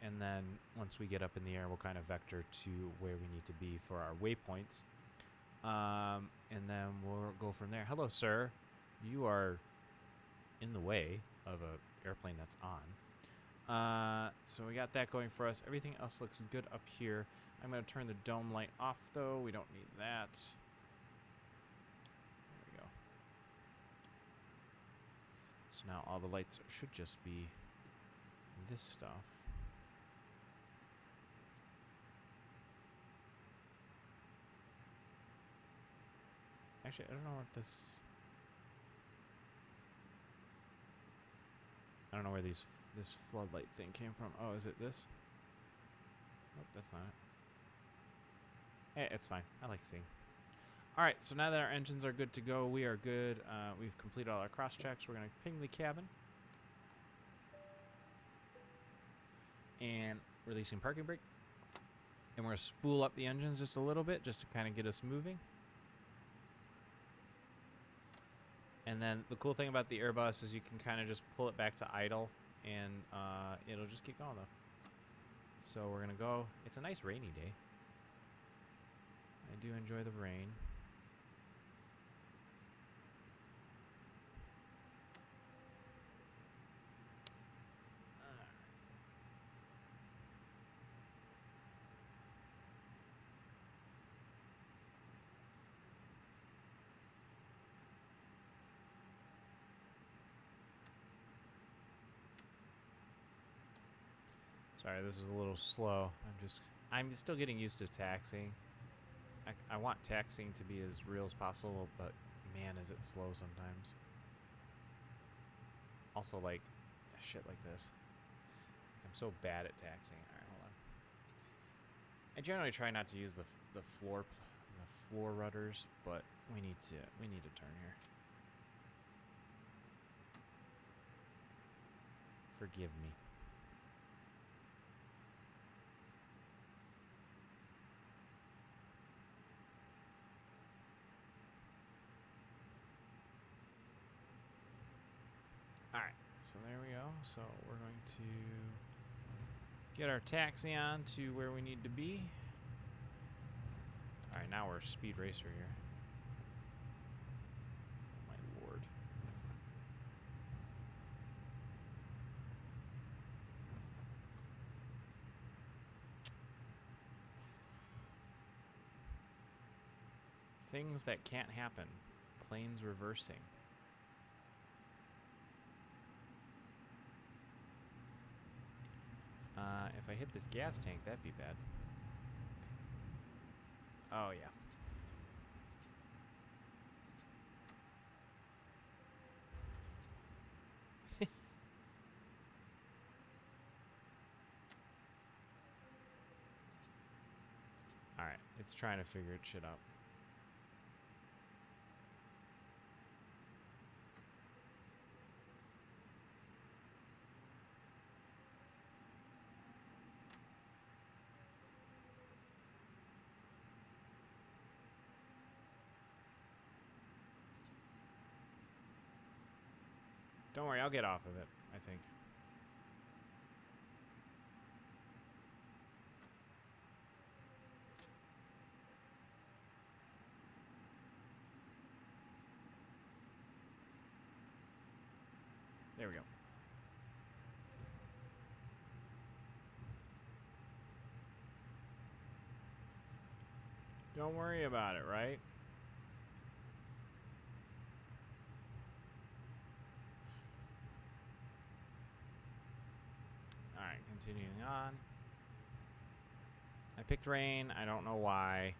And then once we get up in the air, we'll kind of vector to where we need to be for our waypoints. And then we'll go from there. Hello, sir. You are in the way of an airplane that's on. So we got that going for us. Everything else looks good up here. I'm going to turn the dome light off, though. We don't need that. There we go. So now all the lights should just be this stuff. Actually, I don't know what this... I don't know where this floodlight thing came from. Oh, is it this? Nope, that's not it. Hey, it's fine. I like seeing. Alright, so now that our engines are good to go, we are good. We've completed all our cross checks. We're going to ping the cabin. And releasing parking brake. And we're going to spool up the engines just a little bit just to kind of get us moving. And then the cool thing about the Airbus is you can kind of just pull it back to idle, and it'll just keep going, though. So we're going to go. It's a nice rainy day. I do enjoy the rain. Sorry, this is a little slow. I'm still getting used to taxiing. I want taxiing to be as real as possible, but man, is it slow sometimes. Also, like, shit like this. I'm so bad at taxiing. All right, hold on. I generally try not to use the floor rudders, but we need to turn here. Forgive me. Alright, so there we go. So we're going to get our taxi on to where we need to be. Alright, now we're a speed racer here. Oh my lord. Things that can't happen. Planes reversing. If I hit this gas tank, that'd be bad. Oh, yeah. Alright, it's trying to figure its shit out. Don't worry, I'll get off of it, I think. There we go. Don't worry about it, right? Alright, continuing on. I picked rain. I don't know why.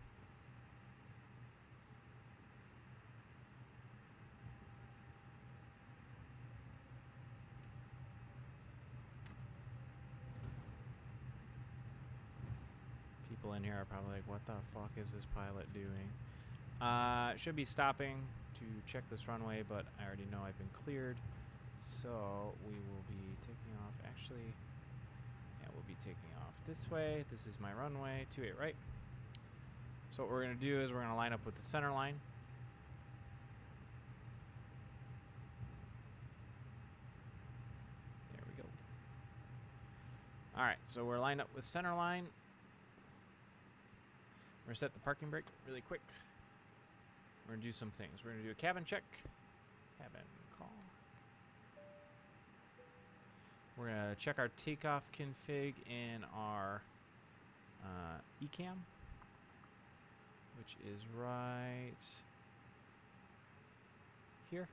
People in here are probably like, what the fuck is this pilot doing? Should be stopping to check this runway, but I already know I've been cleared. So we will be taking off. Actually, yeah, we'll be taking off this way. This is my runway, 28 right. So what we're going to do is we're going to line up with the center line. There we go. All right, so we're lined up with center line. We're going to set the parking brake really quick. We're going to do some things. We're going to do a cabin check. Cabin call. We're going to check our takeoff config in our eCam, which is right here.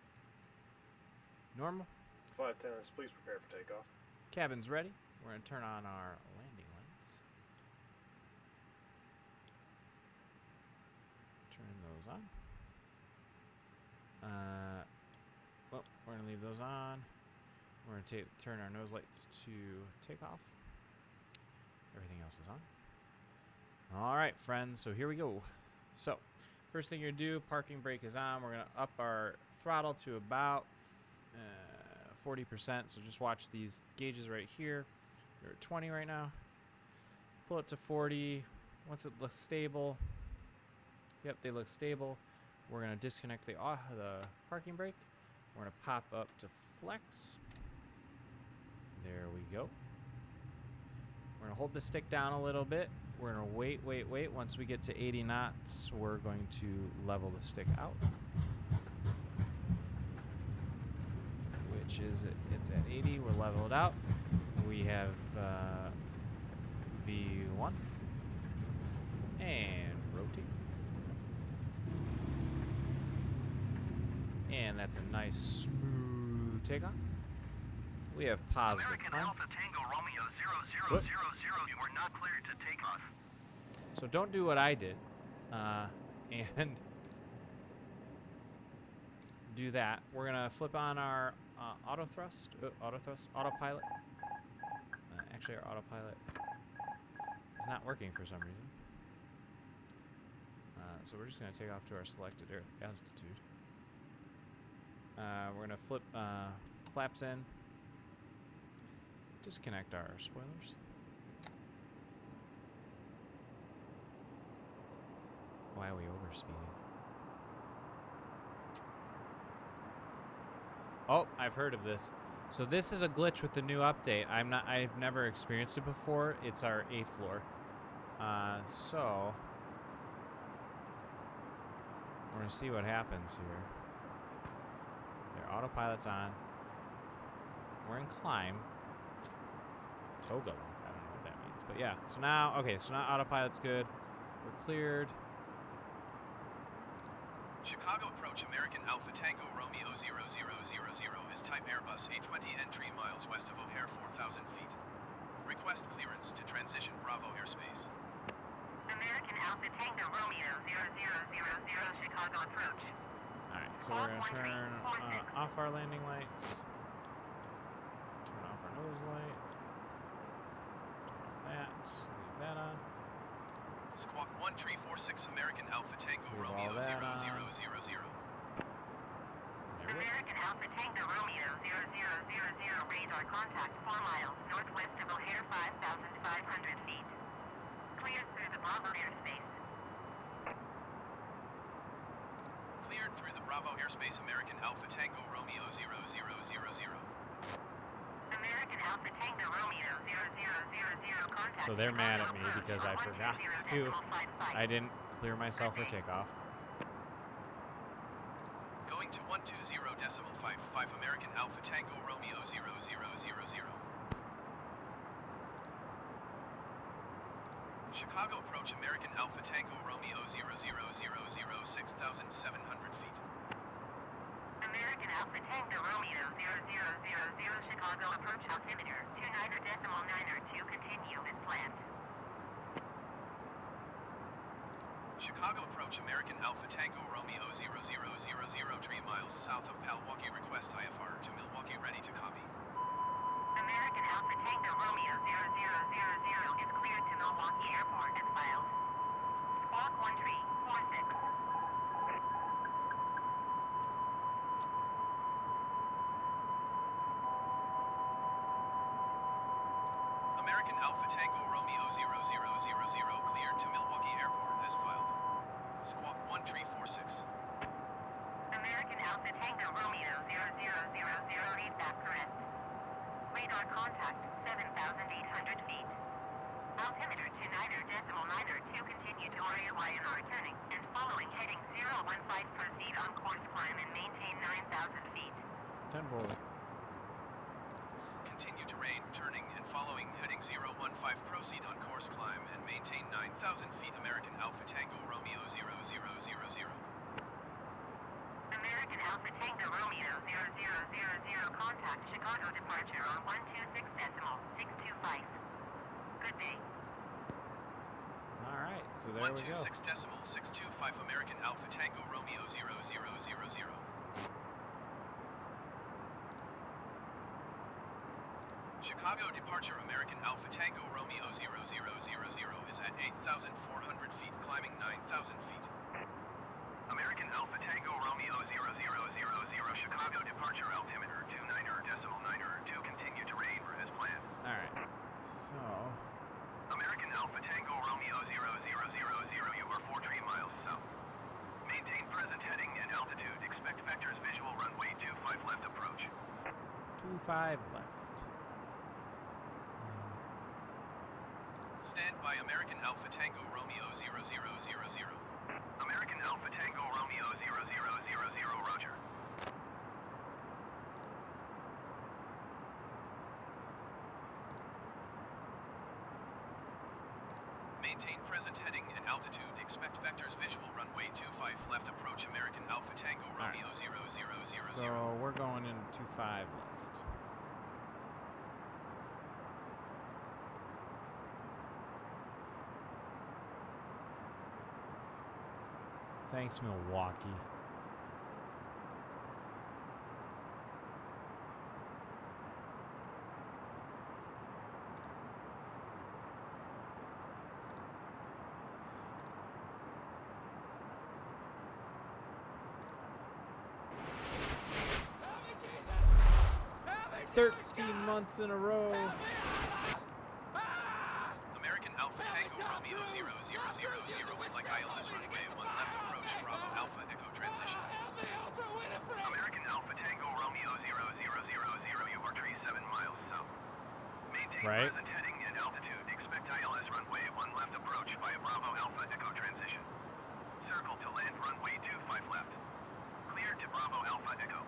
Normal. Flight attendants, please prepare for takeoff. Cabin's ready. We're going to turn on our landing lights. Turn those on. Well, we're going to leave those on. We're going to turn our nose lights to takeoff. Everything else is on. All right, friends. So here we go. So first thing you're going to do, parking brake is on. We're going to up our throttle to about 40%. So just watch these gauges right here. They're at 20 right now. Pull it to 40. Once it looks stable. Yep, they look stable. We're going to disconnect the parking brake. We're going to pop up to flex. There we go. We're going to hold the stick down a little bit. We're going to wait. Once we get to 80 knots, we're going to level the stick out. Which is, it's at 80. We're leveled out. We have V1. And rotate. And that's a nice smooth takeoff. We have positive American climb. Alpha Tango Romeo 0000, you are not cleared to take off. So don't do what I did, and do that. We're gonna flip on our autopilot. Actually, our autopilot is not working for some reason. So we're just gonna take off to our selected altitude. We're gonna flip flaps in. Disconnect our spoilers. Why are we overspeeding? Oh, I've heard of this. So this is a glitch with the new update. I've never experienced it before. It's our A floor. So we're gonna see what happens here. Their autopilot's on. We're in climb. Toga link. I don't know what that means, but yeah. So now, okay. So now autopilot's good. We're cleared. Chicago approach American Alpha Tango Romeo 0000 is type Airbus A320neo 3 miles west of O'Hare 4,000 feet. Request clearance to transition Bravo airspace. American Alpha Tango Romeo 0000 Chicago approach. Alright, so we're going to turn off our landing lights. Turn off our nose light. Turn off that. Leave that on. Squawk 1346 American Alpha Tango Leave Romeo all that 0000. on. There we go. American Alpha Tango Romeo 0000 radar contact 4 miles northwest of O'Hare 5,500 feet. Cleared through the Bravo airspace. Cleared through the Bravo airspace American Alpha Tango Romeo 0000. American Alpha Tango Romeo 0000 contact. So they're mad at me Chicago because I approach forgot 10.55. to. I didn't clear myself for takeoff. Going to 120.55 American Alpha Tango Romeo 0000. Chicago approach American Alpha Tango Romeo 0000 6,700 feet. American Alpha Tango Romeo 0000 Chicago approach altimeter 29.92 continue as planned. Chicago approach American Alpha Tango Romeo 0000 3 miles south of Milwaukee. Request IFR to Milwaukee, ready to copy. American Alpha Tango Romeo 0000 is cleared to Milwaukee Airport as filed. Squawk 1346. American Alpha Tango Romeo 0000 cleared to Milwaukee Airport as filed. Squawk 1346. American Alpha Tango Romeo 0000 read back correct. Radar contact 7,800 feet. Altimeter 29.92 continue to RAYNR turning and following heading 015 proceed on course climb and maintain 9,000 feet. 10 forward. Continue to rain, turning and following heading 015 proceed on course climb and maintain 9,000 feet. American Alpha Tango Romeo 0000. American Alpha Tango Romeo 0000 contact Chicago departure on 126.625. Good day. Alright, so there we go. 126.625 American Alpha Tango Romeo 0000. Chicago departure American Alpha Tango Romeo 0000 is at 8,400 feet, climbing 9,000 feet. American Alpha Tango Romeo 0000 Chicago departure altimeter 29.92 continue to rain as planned. Alright, so American Alpha Tango Romeo 0000 you are 43 miles south. Maintain present heading and altitude. Expect vectors visual runway 25 left approach. 25 left. Stand by American Alpha Tango Romeo 0000. American Alpha Tango Romeo 0000, roger. Maintain present heading and altitude. Expect vectors visual runway 25 left approach American Alpha Tango Romeo 0000. So we're going in 25 left. Thanks, Milwaukee. Help me, Jesus! Help me, 13 months in a row. American Alpha Tango Romeo 0000 would like ILS runway 1 left approach Bravo Alpha Echo transition. American Alpha Tango Romeo 0000, you are tree 7 miles south. Maintain Right. present heading and altitude. Expect ILS runway 1 left approach via Bravo Alpha Echo transition. Circle to land runway 25 left. Cleared to Bravo Alpha Echo.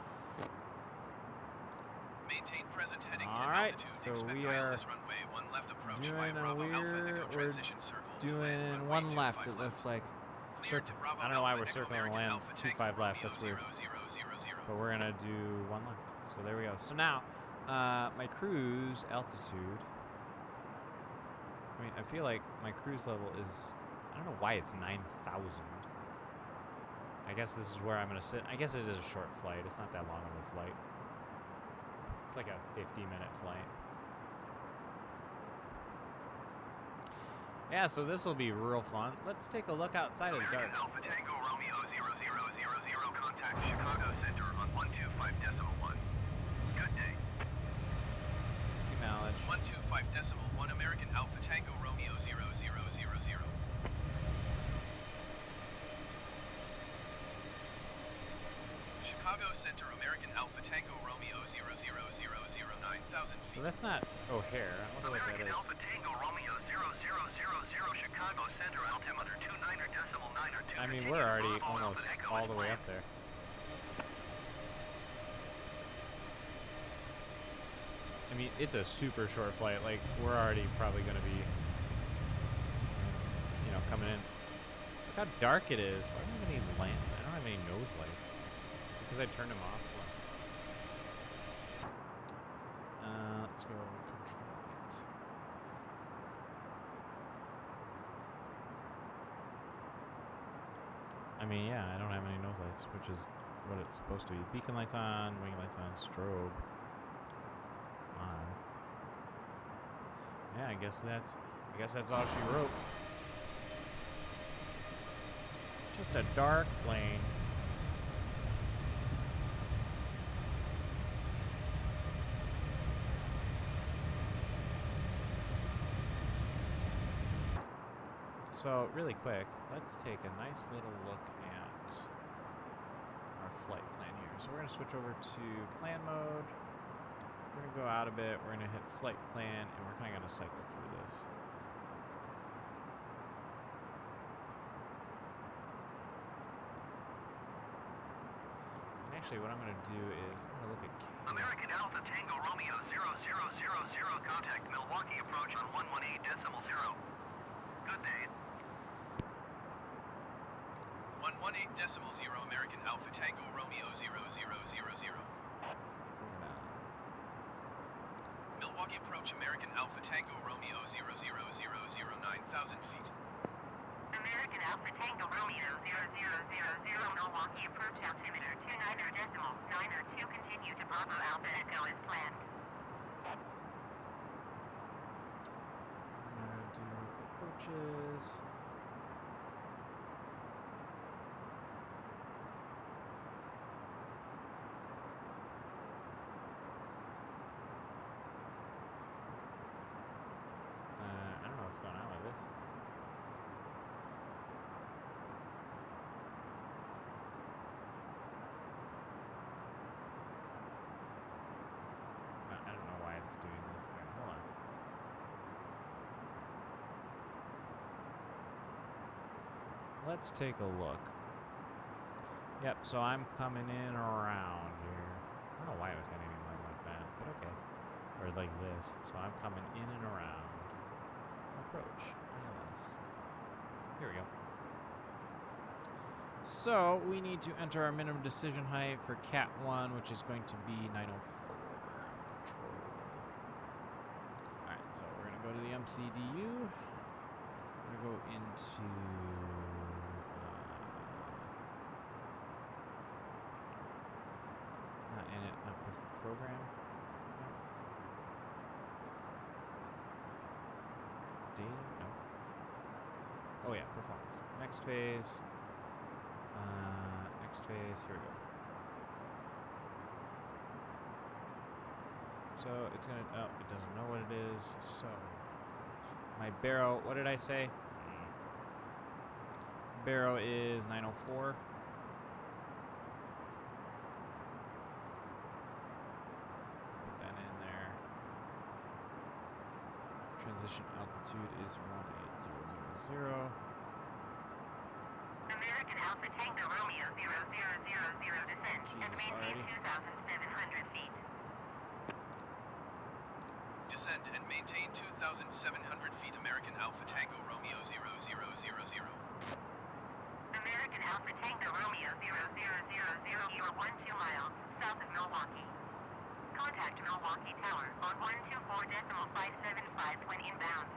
Maintain present heading All and right, altitude. so Expect we are ILS runway 1 left approach via doing a Bravo Alpha weird. Echo We're transition circle to land doing runway one left. 25 It looks like. Cleared to Bravo I don't know why Alpha we're Echo circling American land Alpha 25 Tango left. Romeo That's weird. 0000. But we're gonna do one left. So there we go. So now, my cruise altitude. I mean, I feel like my cruise level is. I don't know why it's 9,000. I guess this is where I'm gonna sit. I guess it is a short flight. It's not that long of a flight. It's like a 50-minute flight. Yeah, so this will be real fun. Let's take a look outside of the dark. American Alpha Tango Romeo 0000, contact Chicago Center on 125.1. Good day. Acknowledge. 125.1 American Alpha Tango Romeo 0000. Chicago Center American Alpha Tango Romeo 0000, 9,000 So feet. that's not O'Hare. I wonder what that American is. Alpha Tango Romeo 0000, Chicago Center, altimeter 29.9 or 2. I mean, we're already almost all the way up there. I mean, it's a super short flight. Like, we're already probably going to be, you know, coming in. Look how dark it is. Why don't I have any lamp? I don't have any nose lights. Because I turned them off. Let's go control it. I mean, yeah, I don't have any nose lights, which is what it's supposed to be. Beacon lights on, wing lights on, strobe on. Yeah, I guess that's all she wrote. Just a dark plane. So, really quick, let's take a nice little look at our flight plan here. So we're going to switch over to plan mode. We're going to go out a bit. We're going to hit flight plan, and we're kind of going to cycle through this. And actually, what I'm going to do is I'm going to look at American Alpha Tango Romeo 0000, contact Milwaukee approach on 118.0. Good day. 118.0 American Alpha Tango Romeo 0000. Milwaukee approach American Alpha Tango Romeo 0000, 9,000 feet. American Alpha Tango Romeo 0000, Milwaukee approach altimeter 29.9 or 2, continue to Bravo Alpha Echo as planned. I'm going to do approaches. I don't know what's going on with this. let's take a look. Yep, so I'm coming in around here. I don't know why I was heading in like that, but okay. Or like this. So I'm coming in and around. Approach. ILS. Here we go. So we need to enter our minimum decision height for Cat 1, which is going to be 904. Control. Alright, so we're going to go to the MCDU. We're going to go into... not init, not program. No. Data? No. Oh yeah, performance. Next phase. Next phase. Here we go. So it's gonna. Oh, it doesn't know what it is. So my barrow. What did I say? Barrow is 904. Put that in there. Transition altitude is 18000. American Alpha Tango Romeo 0000 descent and maintain 2,700 feet. Descend and maintain 2,700 feet. American Alpha Tango Romeo 0000. American Alpha Tango Romeo 0000, you are 12 miles south of Milwaukee. Contact Milwaukee Tower on 124.575 when inbound.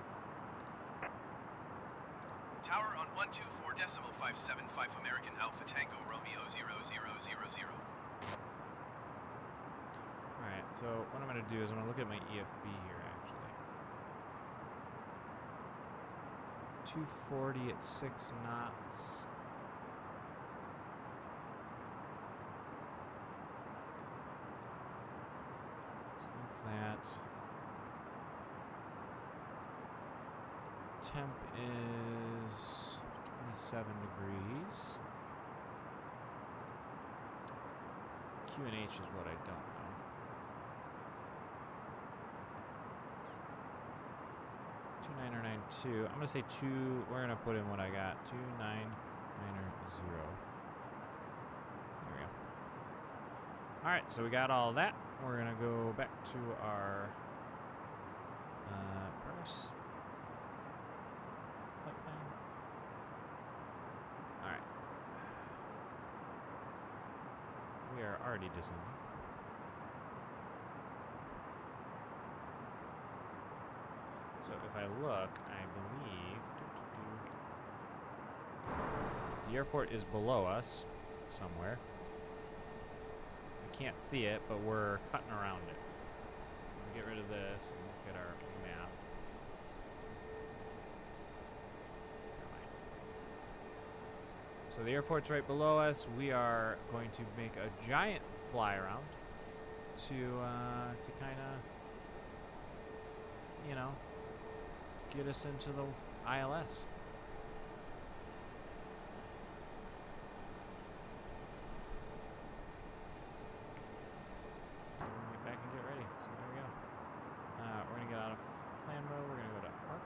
Tower on 124.575. American Alpha Tango Romeo 0000. Alright, so what I'm going to do is I'm going to look at my EFB here, actually. 240 at 6 knots. So that's that. Temp is 27 degrees. QNH is what I don't know. 2992. I'm gonna say 2. We're gonna put in what I got. 2990. There we go. All right, so we got all that. We're gonna go back to our progress flight plan. All right. We are already descending. So if I look, I believe the airport is below us somewhere. I can't see it, but we're cutting around it. So we get rid of this and look at our map. So the airport's right below us. We are going to make a giant fly around to kind of, you know, get us into the ILS. Get back and get ready. So there we go. We're gonna get out of plan mode. We're gonna go to arc.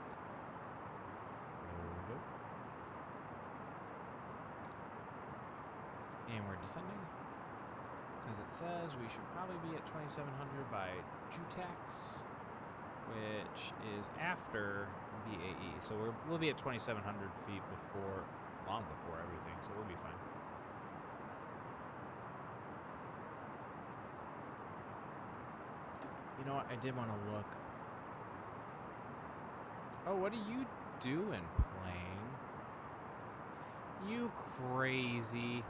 There we go. And we're descending because it says we should probably be at 2700 by JUTAX, which is after BAE. So we'll be at 2,700 feet before, long before everything, so we'll be fine. You know what? I did want to look. Oh, what are you doing, plane? You crazy.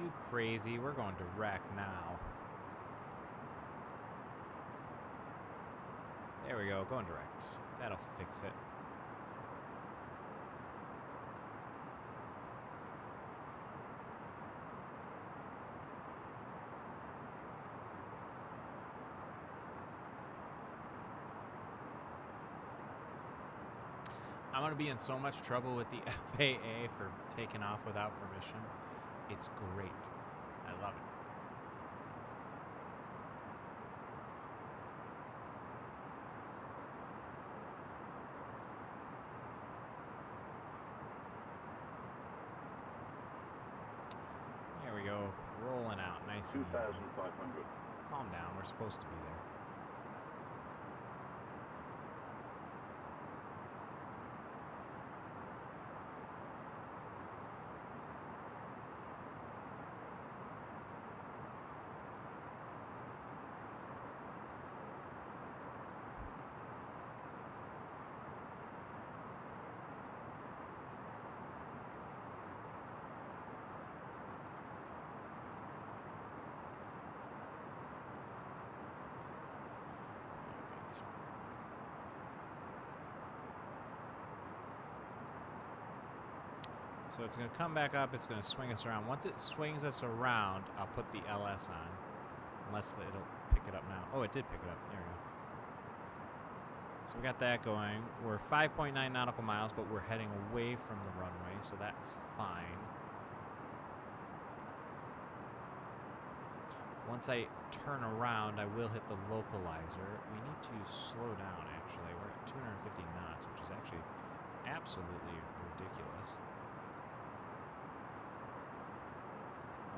You crazy. We're going direct now. There we go. Going direct. That'll fix it. I'm going to be in so much trouble with the FAA for taking off without permission. It's great. I love it. There we go. Rolling out. Nice and easy. 2,500. Calm down. We're supposed to be there. So it's going to come back up. It's going to swing us around. Once it swings us around, I'll put the LS on. Unless it'll pick it up now. Oh, it did pick it up. There we go. So we got that going. We're 5.9 nautical miles, but we're heading away from the runway, so that's fine. Once I turn around, I will hit the localizer. We need to slow down, actually. We're at 250 knots, which is actually absolutely ridiculous.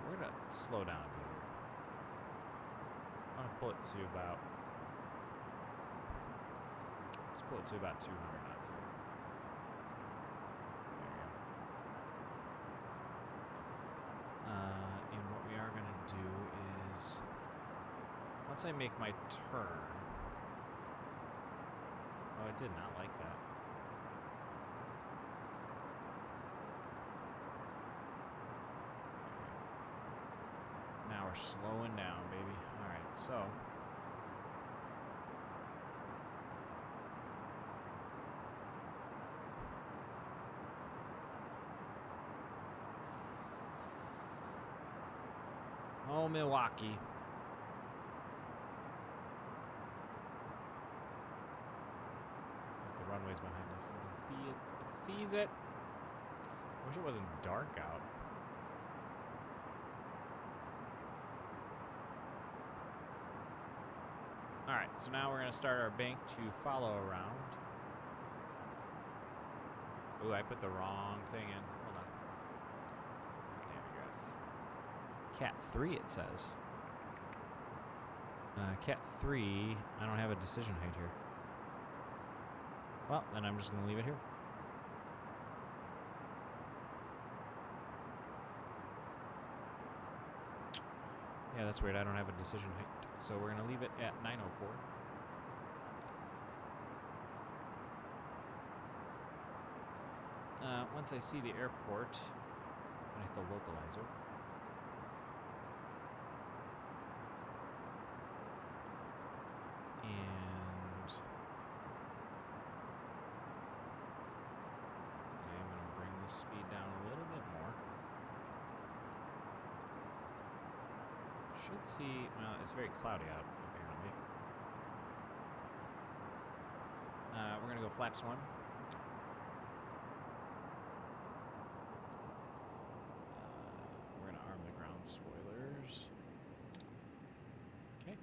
We're going to slow down a bit here. I'm going to pull it to about... Let's pull it to about 200 knots here. There we go. And what we are going to do is... Once I make my turn... Oh, I did not like that. Now we're slowing down, baby. All right, so oh, Milwaukee. The runway's behind us. You can see it. Sees it. Wish it wasn't dark out. Alright, so now we're going to start our bank to follow around. Ooh, I put the wrong thing in. Hold on. Navigraph. Cat 3, it says. Cat 3, I don't have a decision height here. Well, then I'm just going to leave it here. Yeah, that's weird. I don't have a decision height. So we're going to leave it at 904. Once I see the airport, I hit the localizer. And okay, I'm going to bring the speed down a little bit more. Should see, well, it's very cloudy out, apparently. We're going to go flaps 1. We're going to arm the ground spoilers. Okay.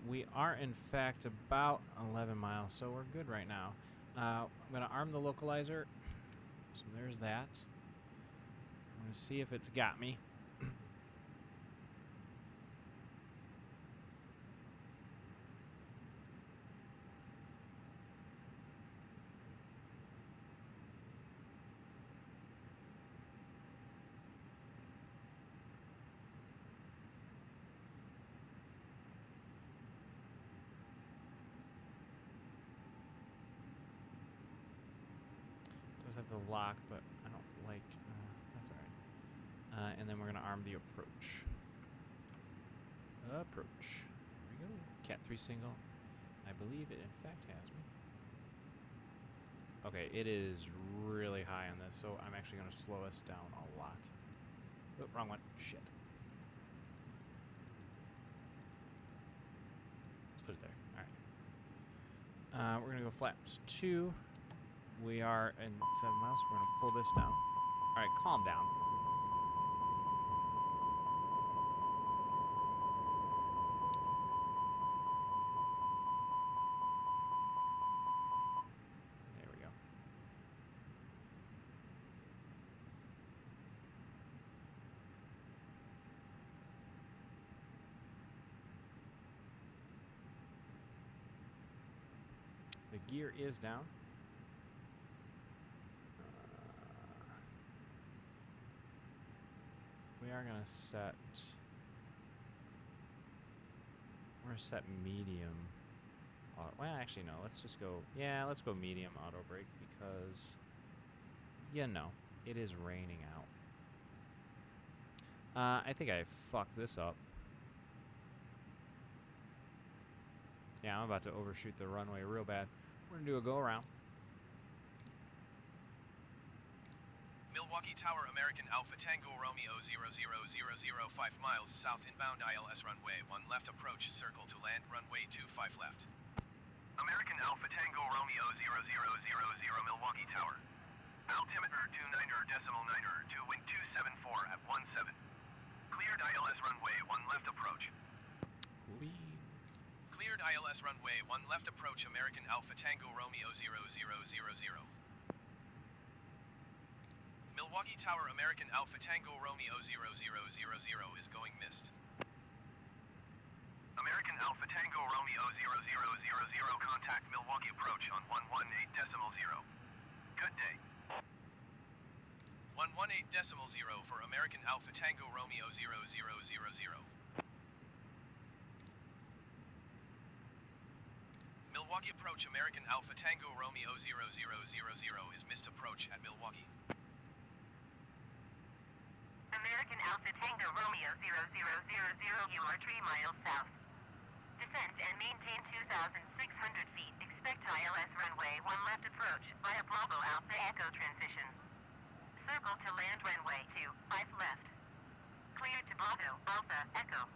We are, in fact, about 11 miles, so we're good right now. I'm going to arm the localizer. So there's that. I'm going to see if it's got me. Does have the lock, but I don't like, that's alright. And then we're going to arm the approach. Approach. There we go. Cat 3 single. I believe it in fact has me. Okay, it is really high on this, so I'm actually going to slow us down a lot. Oh, wrong one. Shit. Let's put it there. Alright. We're going to go flaps 2. We are in 7 miles. We're going to pull this down. All right, calm down. There we go. The gear is down. We are gonna set. We're gonna set medium. Well, actually, no. Let's just go. Yeah, let's go medium auto brake because, you know, it is raining out. I think I fucked this up. Yeah, I'm about to overshoot the runway real bad. We're gonna do a go around. Milwaukee Tower, American Alpha Tango Romeo 00005 miles south inbound ILS runway 1 left approach, circle to land, runway 25 left. American Alpha Tango Romeo 0000 Milwaukee Tower. Altimeter 29.9, 2 wind 274 at 17. Cleared ILS runway 1 left approach. Please. Cleared ILS runway 1 left approach, American Alpha Tango Romeo 0000. Milwaukee Tower, American Alpha Tango Romeo 0000 is going missed. American Alpha Tango Romeo 0000 contact Milwaukee approach on 118.0. Good day. 118.0 for American Alpha Tango Romeo 0000. Milwaukee approach, American Alpha Tango Romeo 0000 is missed approach at Milwaukee. American Alpha Tango Romeo 0000, you are 3 miles south. Descend and maintain 2,600 feet. Expect ILS runway 1 left approach via Bravo Alpha Echo transition. Circle to land runway 25 left. Cleared to Bravo Alpha Echo.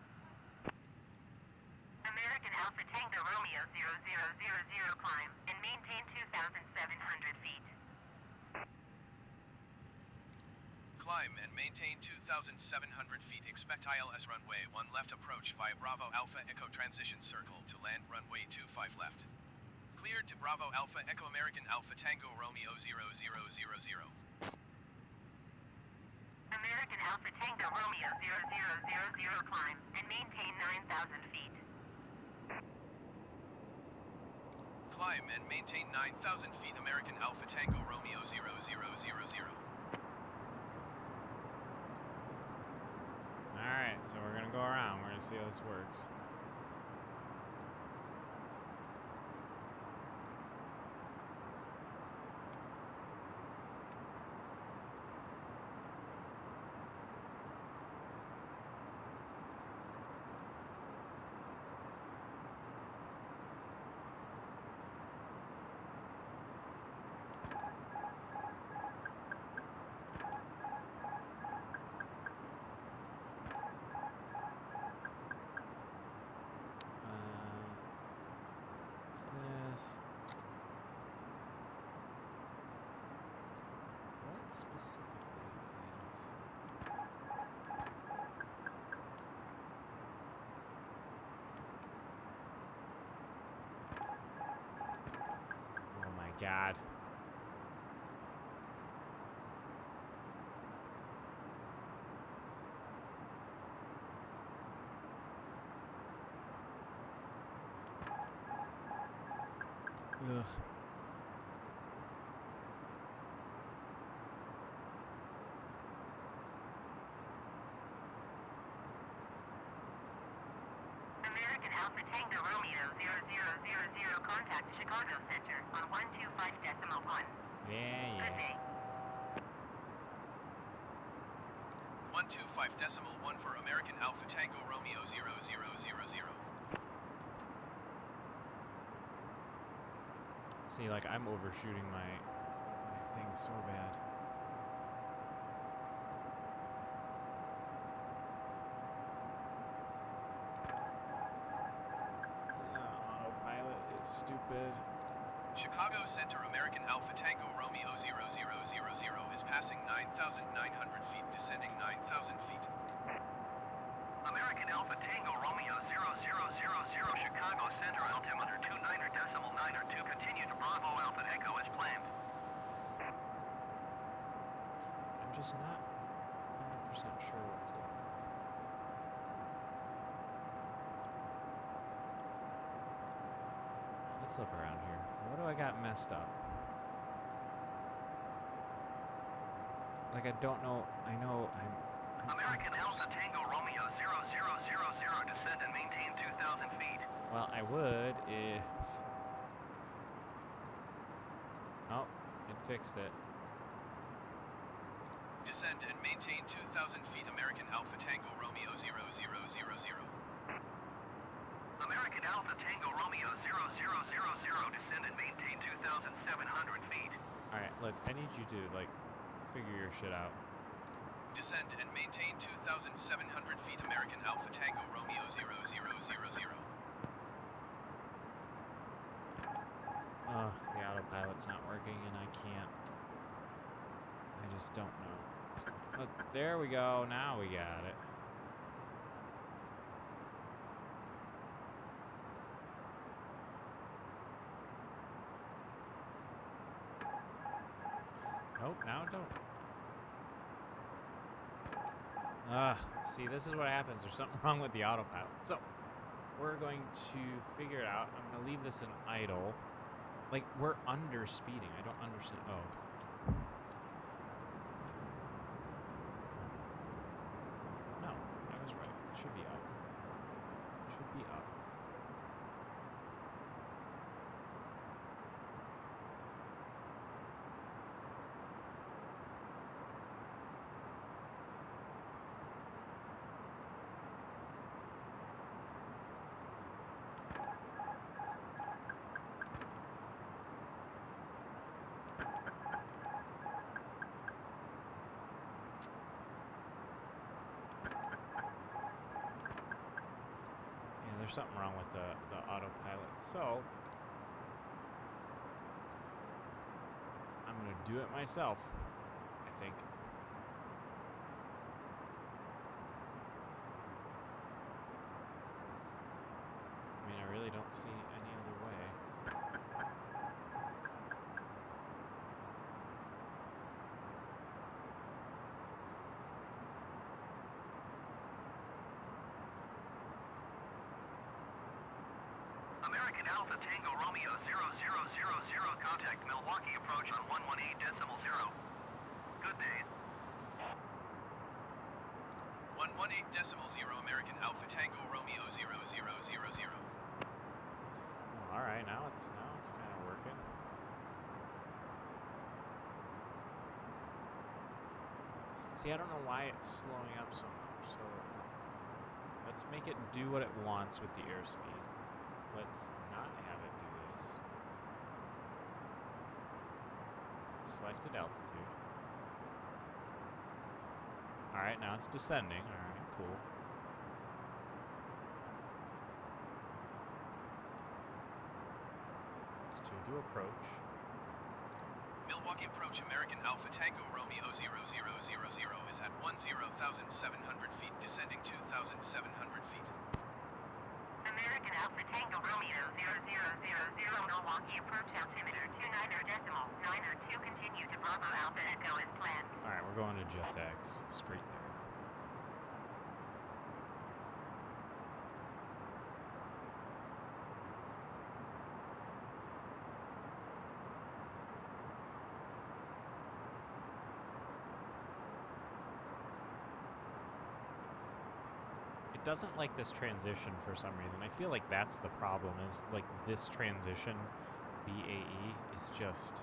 American Alpha Tango Romeo 0000 climb and maintain 2,700 feet. Climb and maintain 2,700 feet. Expect ILS runway 1 left approach via Bravo Alpha Echo transition, circle to land, runway 25 left. Cleared to Bravo Alpha Echo, American Alpha Tango Romeo 0000. American Alpha Tango Romeo 0000 climb and maintain 9,000 feet. Climb and maintain 9,000 feet, American Alpha Tango Romeo 0000. Alright, so we're gonna go around. We're gonna see how this works. What specifically is... Oh my god. Ugh. American Alpha Tango Romeo 0000 contact Chicago Center on 125.1. Yeah. Good day. 125.1 for American Alpha Tango Romeo 0000. See, like, I'm overshooting my thing so bad. Autopilot is stupid. Chicago Center American Alpha Tango Romeo 0000 is passing 9,900 feet, descending 9,000 feet. American Alpha Tango Romeo 0000 Chicago Center altimeter 29.9 continue to Bravo Alpha Echo as planned. I'm just not 100% sure what's going on. Let's look around here. What do I got messed up? Like, I don't know. I know I'm American Alpha Tango Romeo 0000 descend and maintain 2,000 feet. Well, I would if... Oh, it fixed it. Descend and maintain 2,000 feet. American Alpha Tango Romeo 0000. American Alpha Tango Romeo 0000 descend and maintain 2,700 feet. Alright, look, I need you to, like, figure your shit out. Descend and maintain 2,700 feet. American Alpha Tango Romeo 0000. The autopilot's not working and I can't. I just don't know. But there we go, now we got it. Nope, now it don't. See, this is what happens. There's something wrong with the autopilot. So, we're going to figure it out. I'm going to leave this in idle. Like, we're under speeding. I don't understand. Oh. No, I was right. It should be up. It should be up. There's something wrong with the autopilot, so I'm gonna do it myself, I think. I mean, I really don't see any other way. American Alpha Tango Romeo 0000 contact Milwaukee approach on 118.0. Good day. 118.0 American Alpha Tango Romeo 0000. Oh, all right, now it's kind of working. See, I don't know why it's slowing up so much. So let's make it do what it wants with the airspeed. Let's not have it do this. Selected altitude. Alright, now it's descending. Alright, cool. Let's do approach. Milwaukee approach American Alpha Tango Romeo 0000 is at 10,700 feet, descending 2,700 feet. American Alpha Tango Romeo 0000 Milwaukee approach altimeter 29.9 continue to Bravo Alpha Echo as planned. Alright, we're going to JetX. Straight there. It doesn't like this transition for some reason. I feel like that's the problem, is like this transition, BAE, is just,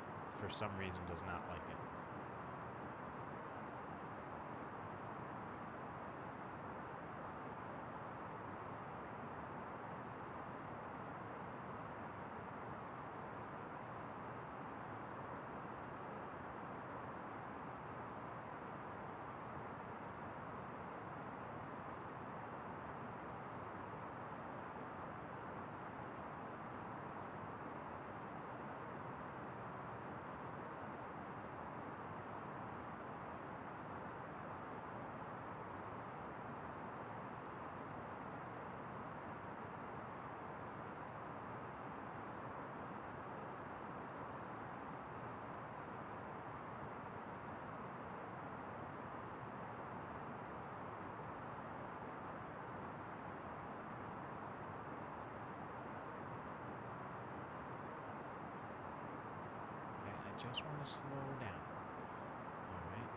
for some reason, does not like it. just want to slow down. All right.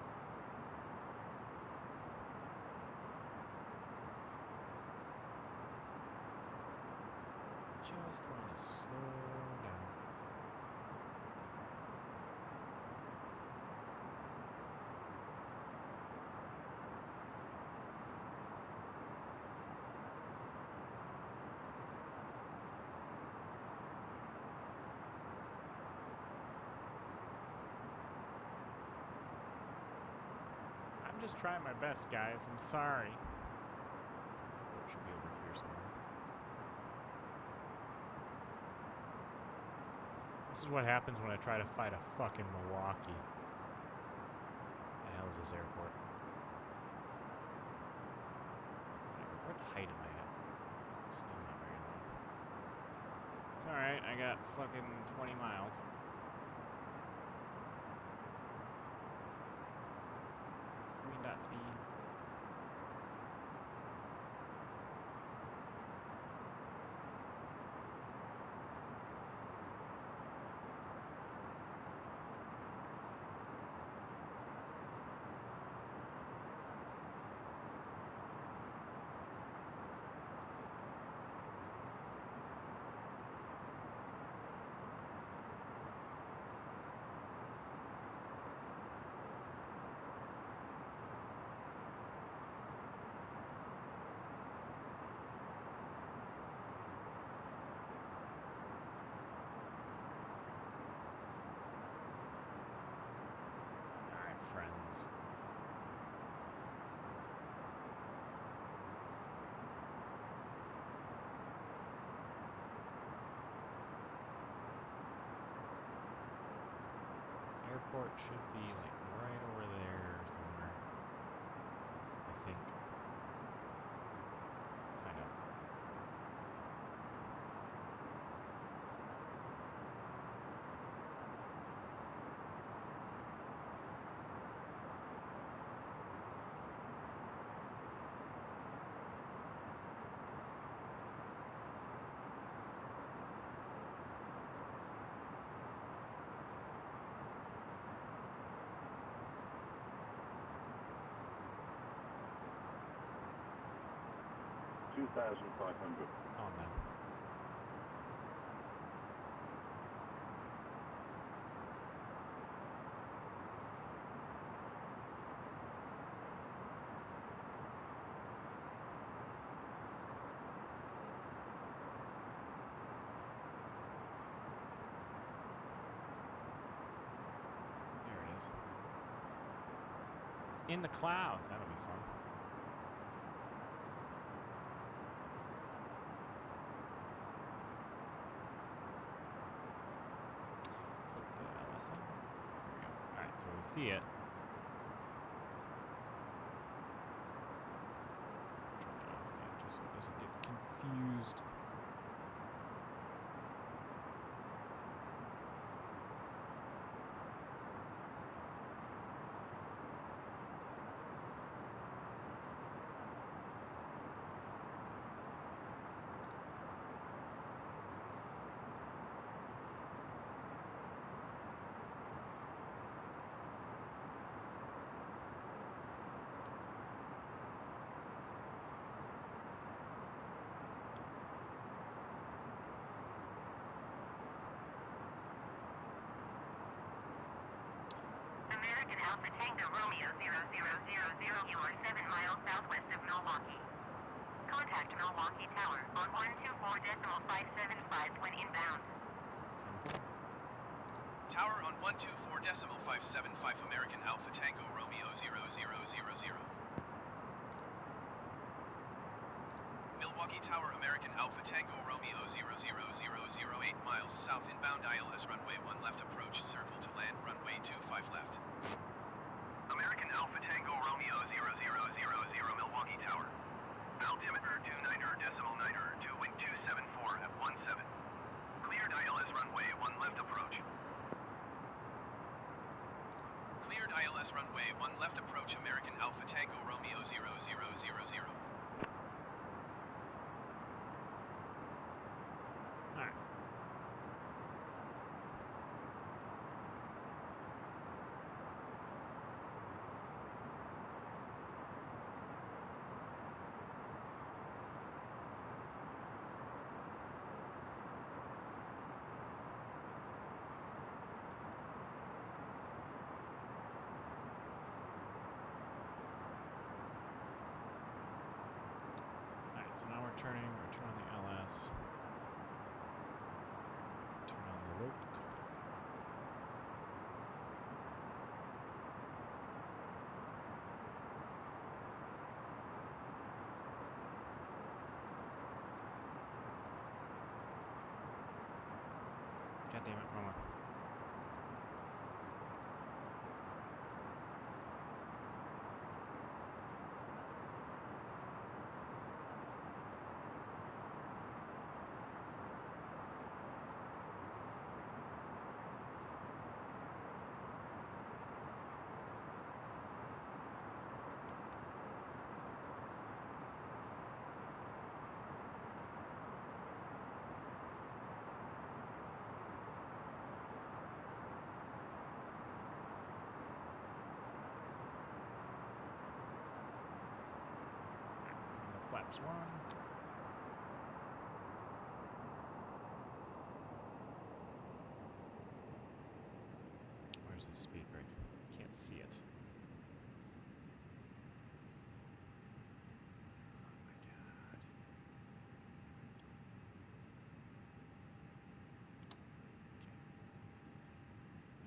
Just want to slow down. I'm just trying my best, guys. I'm sorry. Airport should be over here somewhere. This is what happens when I try to fight a fucking Milwaukee. The hell is this airport? Whatever. What height am I at? Still not very low. It's alright. I got fucking 20 miles. Green dot speed. Friends. Airport should be like right over there somewhere. I think. Find out. $2,500. Oh man. There it is. In the clouds. That'll be fun. Flip the LS on. There we go. Alright, so we see it. Turn that off again just so it doesn't get confused. American Alpha Tango Romeo 0000, you are 7 miles southwest of Milwaukee. Contact Milwaukee Tower on 124.575 when inbound. Tower on 124.575 American Alpha Tango Romeo 0000. Milwaukee Tower American Alpha Tango Romeo 00008 miles south inbound ILS runway 1 left approach circle to land runway 25 left. American Alpha Tango Romeo 0000 Milwaukee Tower. Altimeter 29.9, 2 wind 274 at 17. Cleared ILS runway 1 left approach. Cleared ILS runway 1 left approach American Alpha Tango Romeo 0000. Alright. turning, turn on the LS. Turn on the loc. God damn it, wrong one. Flaps 1. Where's the speed brake? Can't see it. Oh my god. Okay.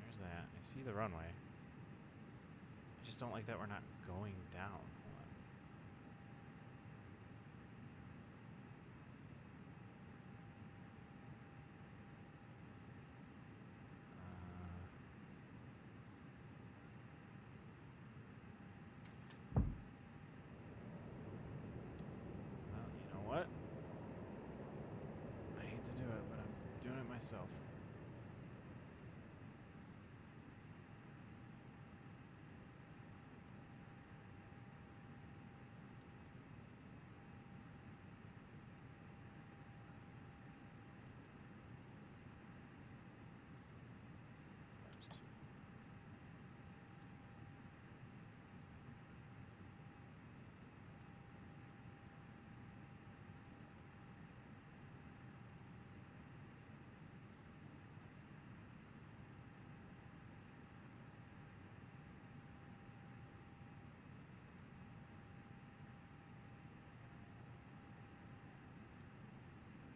There's that. I see the runway. I just don't like that we're not going down. Hold on. Well, you know what? I hate to do it, but I'm doing it myself. Flaps 2.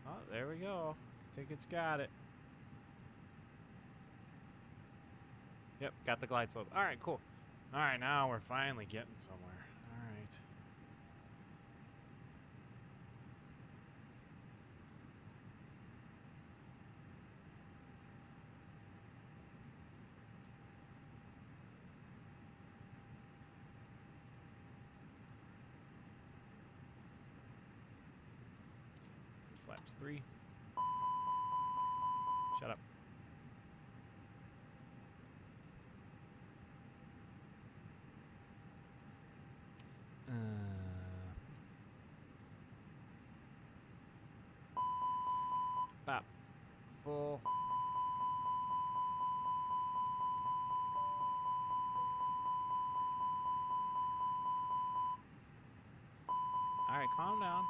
Oh, there we go. I think it's got it. Yep, got the glide slope. All right, cool. All right, now we're finally getting somewhere. All right. Flaps 3. Shut up. Bop. Full. All right, calm down.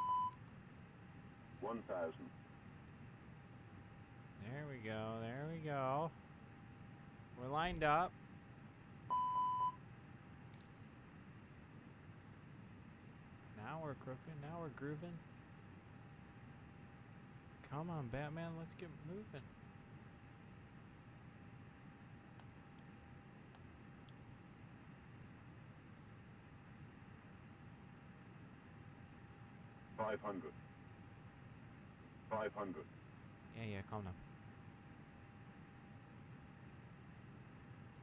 1,000. There we go. There we go. We're lined up. Now we're crooking. Now we're grooving. Come on, Batman. Let's get moving. $500. $500. Yeah, calm down.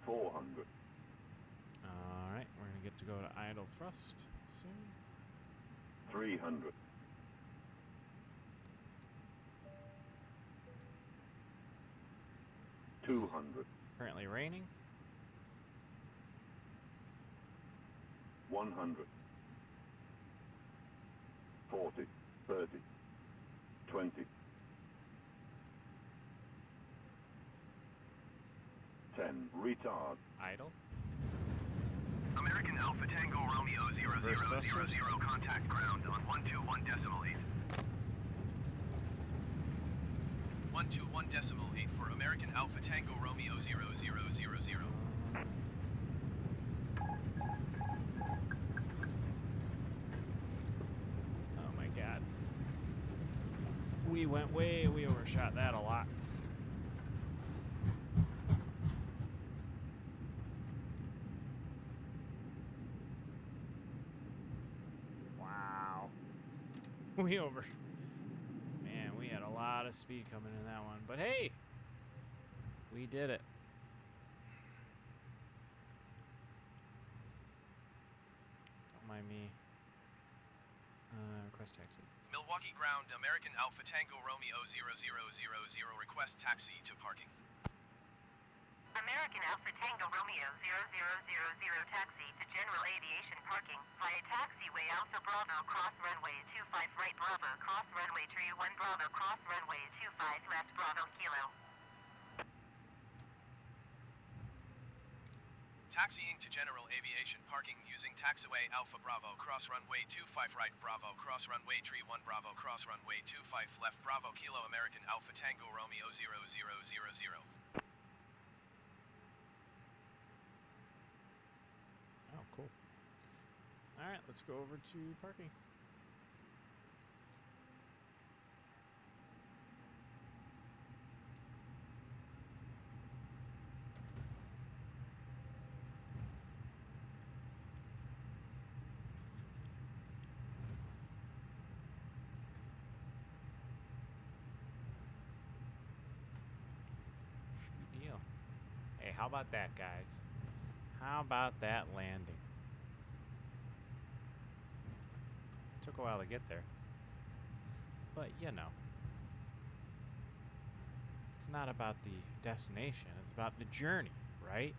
$400. All right, we're gonna get to go to idle thrust soon. $300. $200. Currently raining. 100. 40. 30. 20. 10. Retard. Idle. American Alpha Tango Romeo 0000 contact ground on 121.8. 121.8 for American Alpha Tango Romeo 0000. Oh my god. We overshot that a lot. Wow. Man, we had a lot of speed coming in that one. But hey, we did it. Don't mind me. Request taxi. Milwaukee ground, American Alpha Tango Romeo 0000, request taxi to parking. American Alpha Tango Romeo 0000 taxi to general aviation parking via taxiway Alpha Bravo cross runway 25 right Bravo cross runway tree 1 Bravo cross runway 25 left Bravo Kilo. Taxiing to general aviation parking using taxiway Alpha Bravo cross runway 25 right Bravo cross runway tree 1 Bravo cross runway 25 left Bravo Kilo American Alpha Tango Romeo 0000. Oh, cool. All right, let's go over to parking. Sweet deal. Hey, how about that, guys? How about that landing? Took a while to get there. But, you know. It's not about the destination. It's about the journey, right?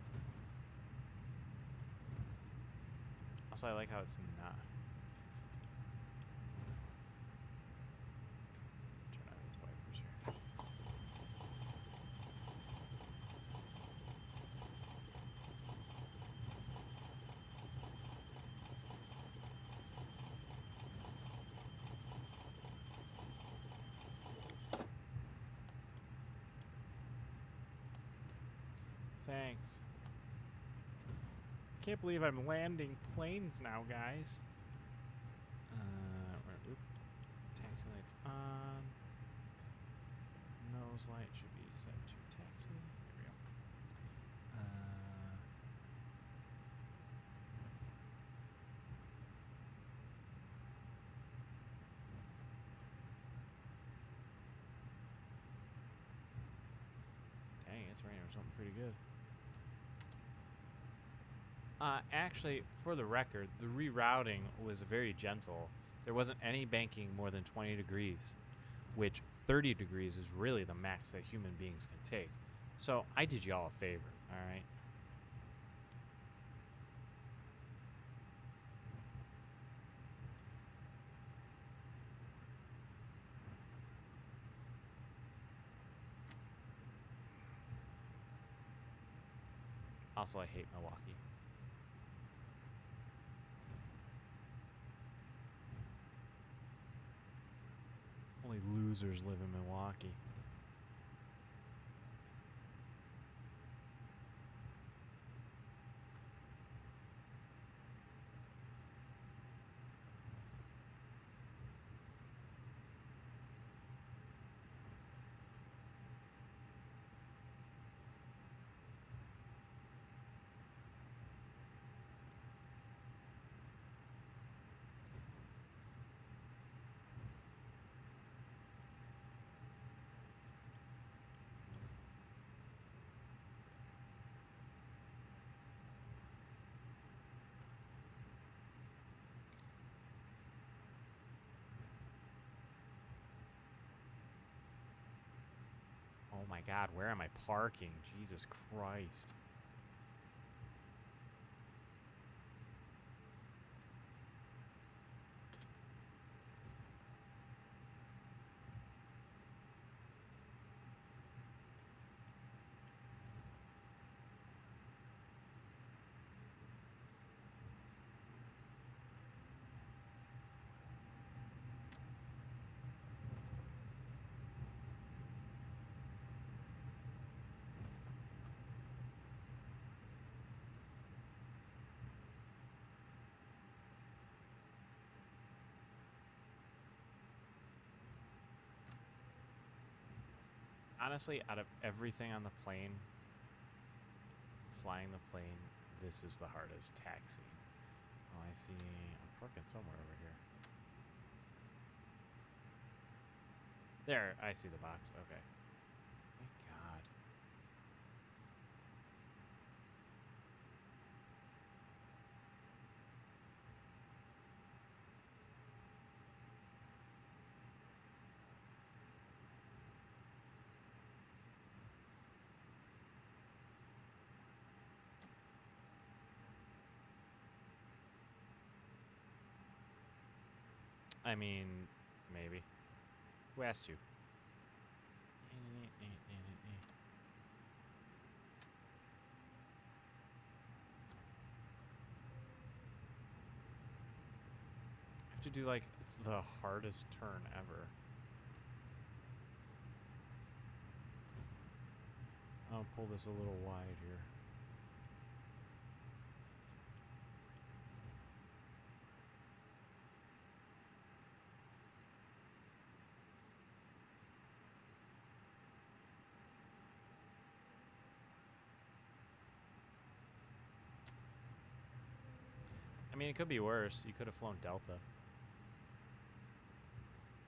Also, I like how it's not. Turn on these wipers here. Thanks. Can't believe I'm landing planes now, guys. Oop. Taxi lights on. Nose light should be set to taxi. There we go. Dang, it's raining or something pretty good. Actually, for the record, the rerouting was very gentle. There wasn't any banking more than 20 degrees, which 30 degrees is really the max that human beings can take. So I did y'all a favor, all right? Also, I hate Milwaukee. Only losers live in Milwaukee. Oh my God, where am I parking? Jesus Christ. Honestly, out of everything on the plane, flying the plane, this is the hardest taxiing. Oh, I see. I'm parking somewhere over here. There, I see the box. Okay. Thank God. I mean, maybe. Who asked you? I have to do like the hardest turn ever. I'll pull this a little wide here. I mean, it could be worse. You could have flown Delta.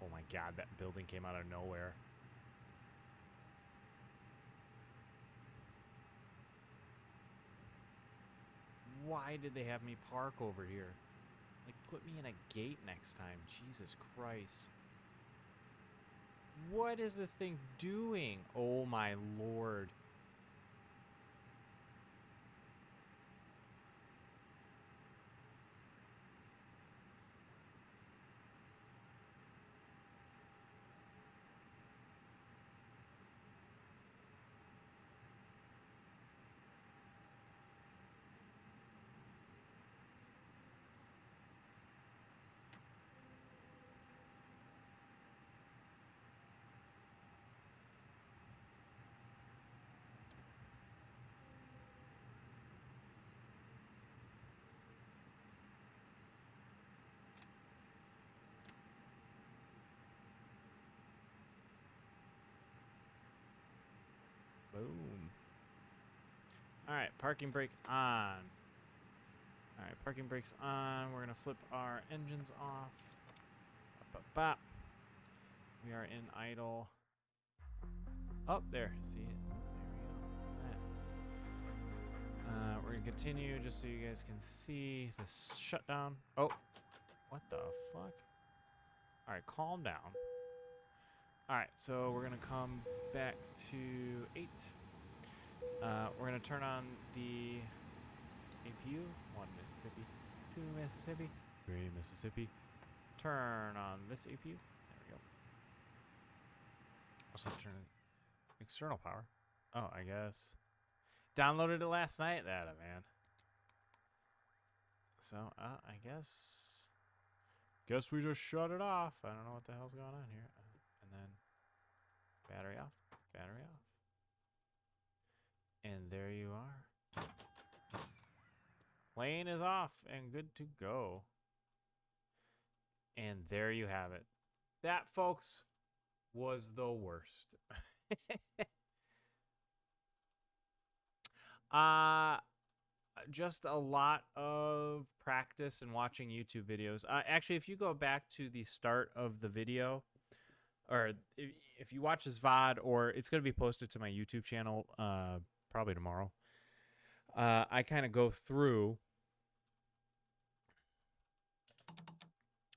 Oh my God, that building came out of nowhere. Why did they have me park over here? Like, put me in a gate next time. Jesus Christ. What is this thing doing? Oh my Lord. Boom. Alright, parking brake on. Alright, parking brakes on. We're going to flip our engines off. Bop, bop, bop. We are in idle. Oh, there. See it? There we go. We're going to continue just so you guys can see this shutdown. Oh, what the fuck? Alright, calm down. Alright, so we're going to come back to 8. We're going to turn on the APU. 1 Mississippi, 2 Mississippi, 3 Mississippi. Turn on this APU. There we go. Also turn on external power. Oh, I guess. Downloaded it last night, that man. So, I guess we just shut it off. I don't know what the hell's going on here. And then battery off, battery off. And there you are. Plane is off and good to go. And there you have it. That, folks, was the worst. Just a lot of practice and watching YouTube videos. Actually, if you go back to the start of the video, or if you watch this VOD, or it's going to be posted to my YouTube channel probably tomorrow, I kind of go through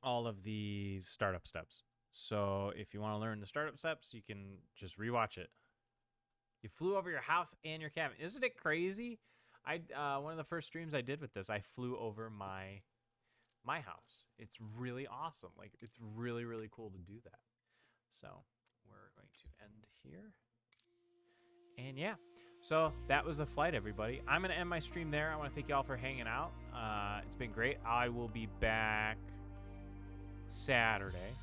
all of the startup steps. So if you want to learn the startup steps, you can just rewatch it. You flew over your house and your cabin. Isn't it crazy? One of the first streams I did with this, I flew over my house. It's really awesome. Like, it's really, really cool to do that. So we're going to end here. And yeah, so that was the flight, everybody. I'm going to end my stream there. I want to thank you all for hanging out. It's been great. I will be back Saturday.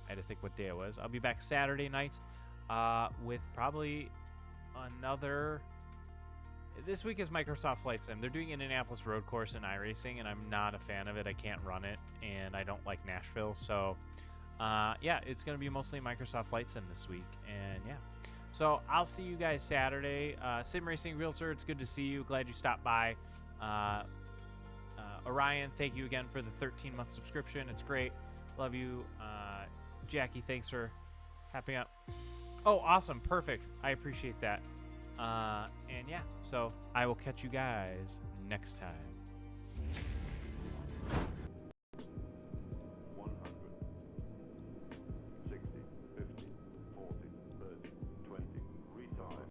I had to think what day it was. I'll be back Saturday night with probably another... This week is Microsoft Flight Sim. They're doing Indianapolis Road Course and iRacing, and I'm not a fan of it. I can't run it, and I don't like Nashville. So, yeah, it's going to be mostly Microsoft Flight Sim this week. And, yeah. So I'll see you guys Saturday. Sim Racing Realtor, it's good to see you. Glad you stopped by. Orion, thank you again for the 13-month subscription. It's great. Love you. Jackie, thanks for happing up. Oh, awesome. Perfect. I appreciate that. And yeah, so I will catch you guys next time.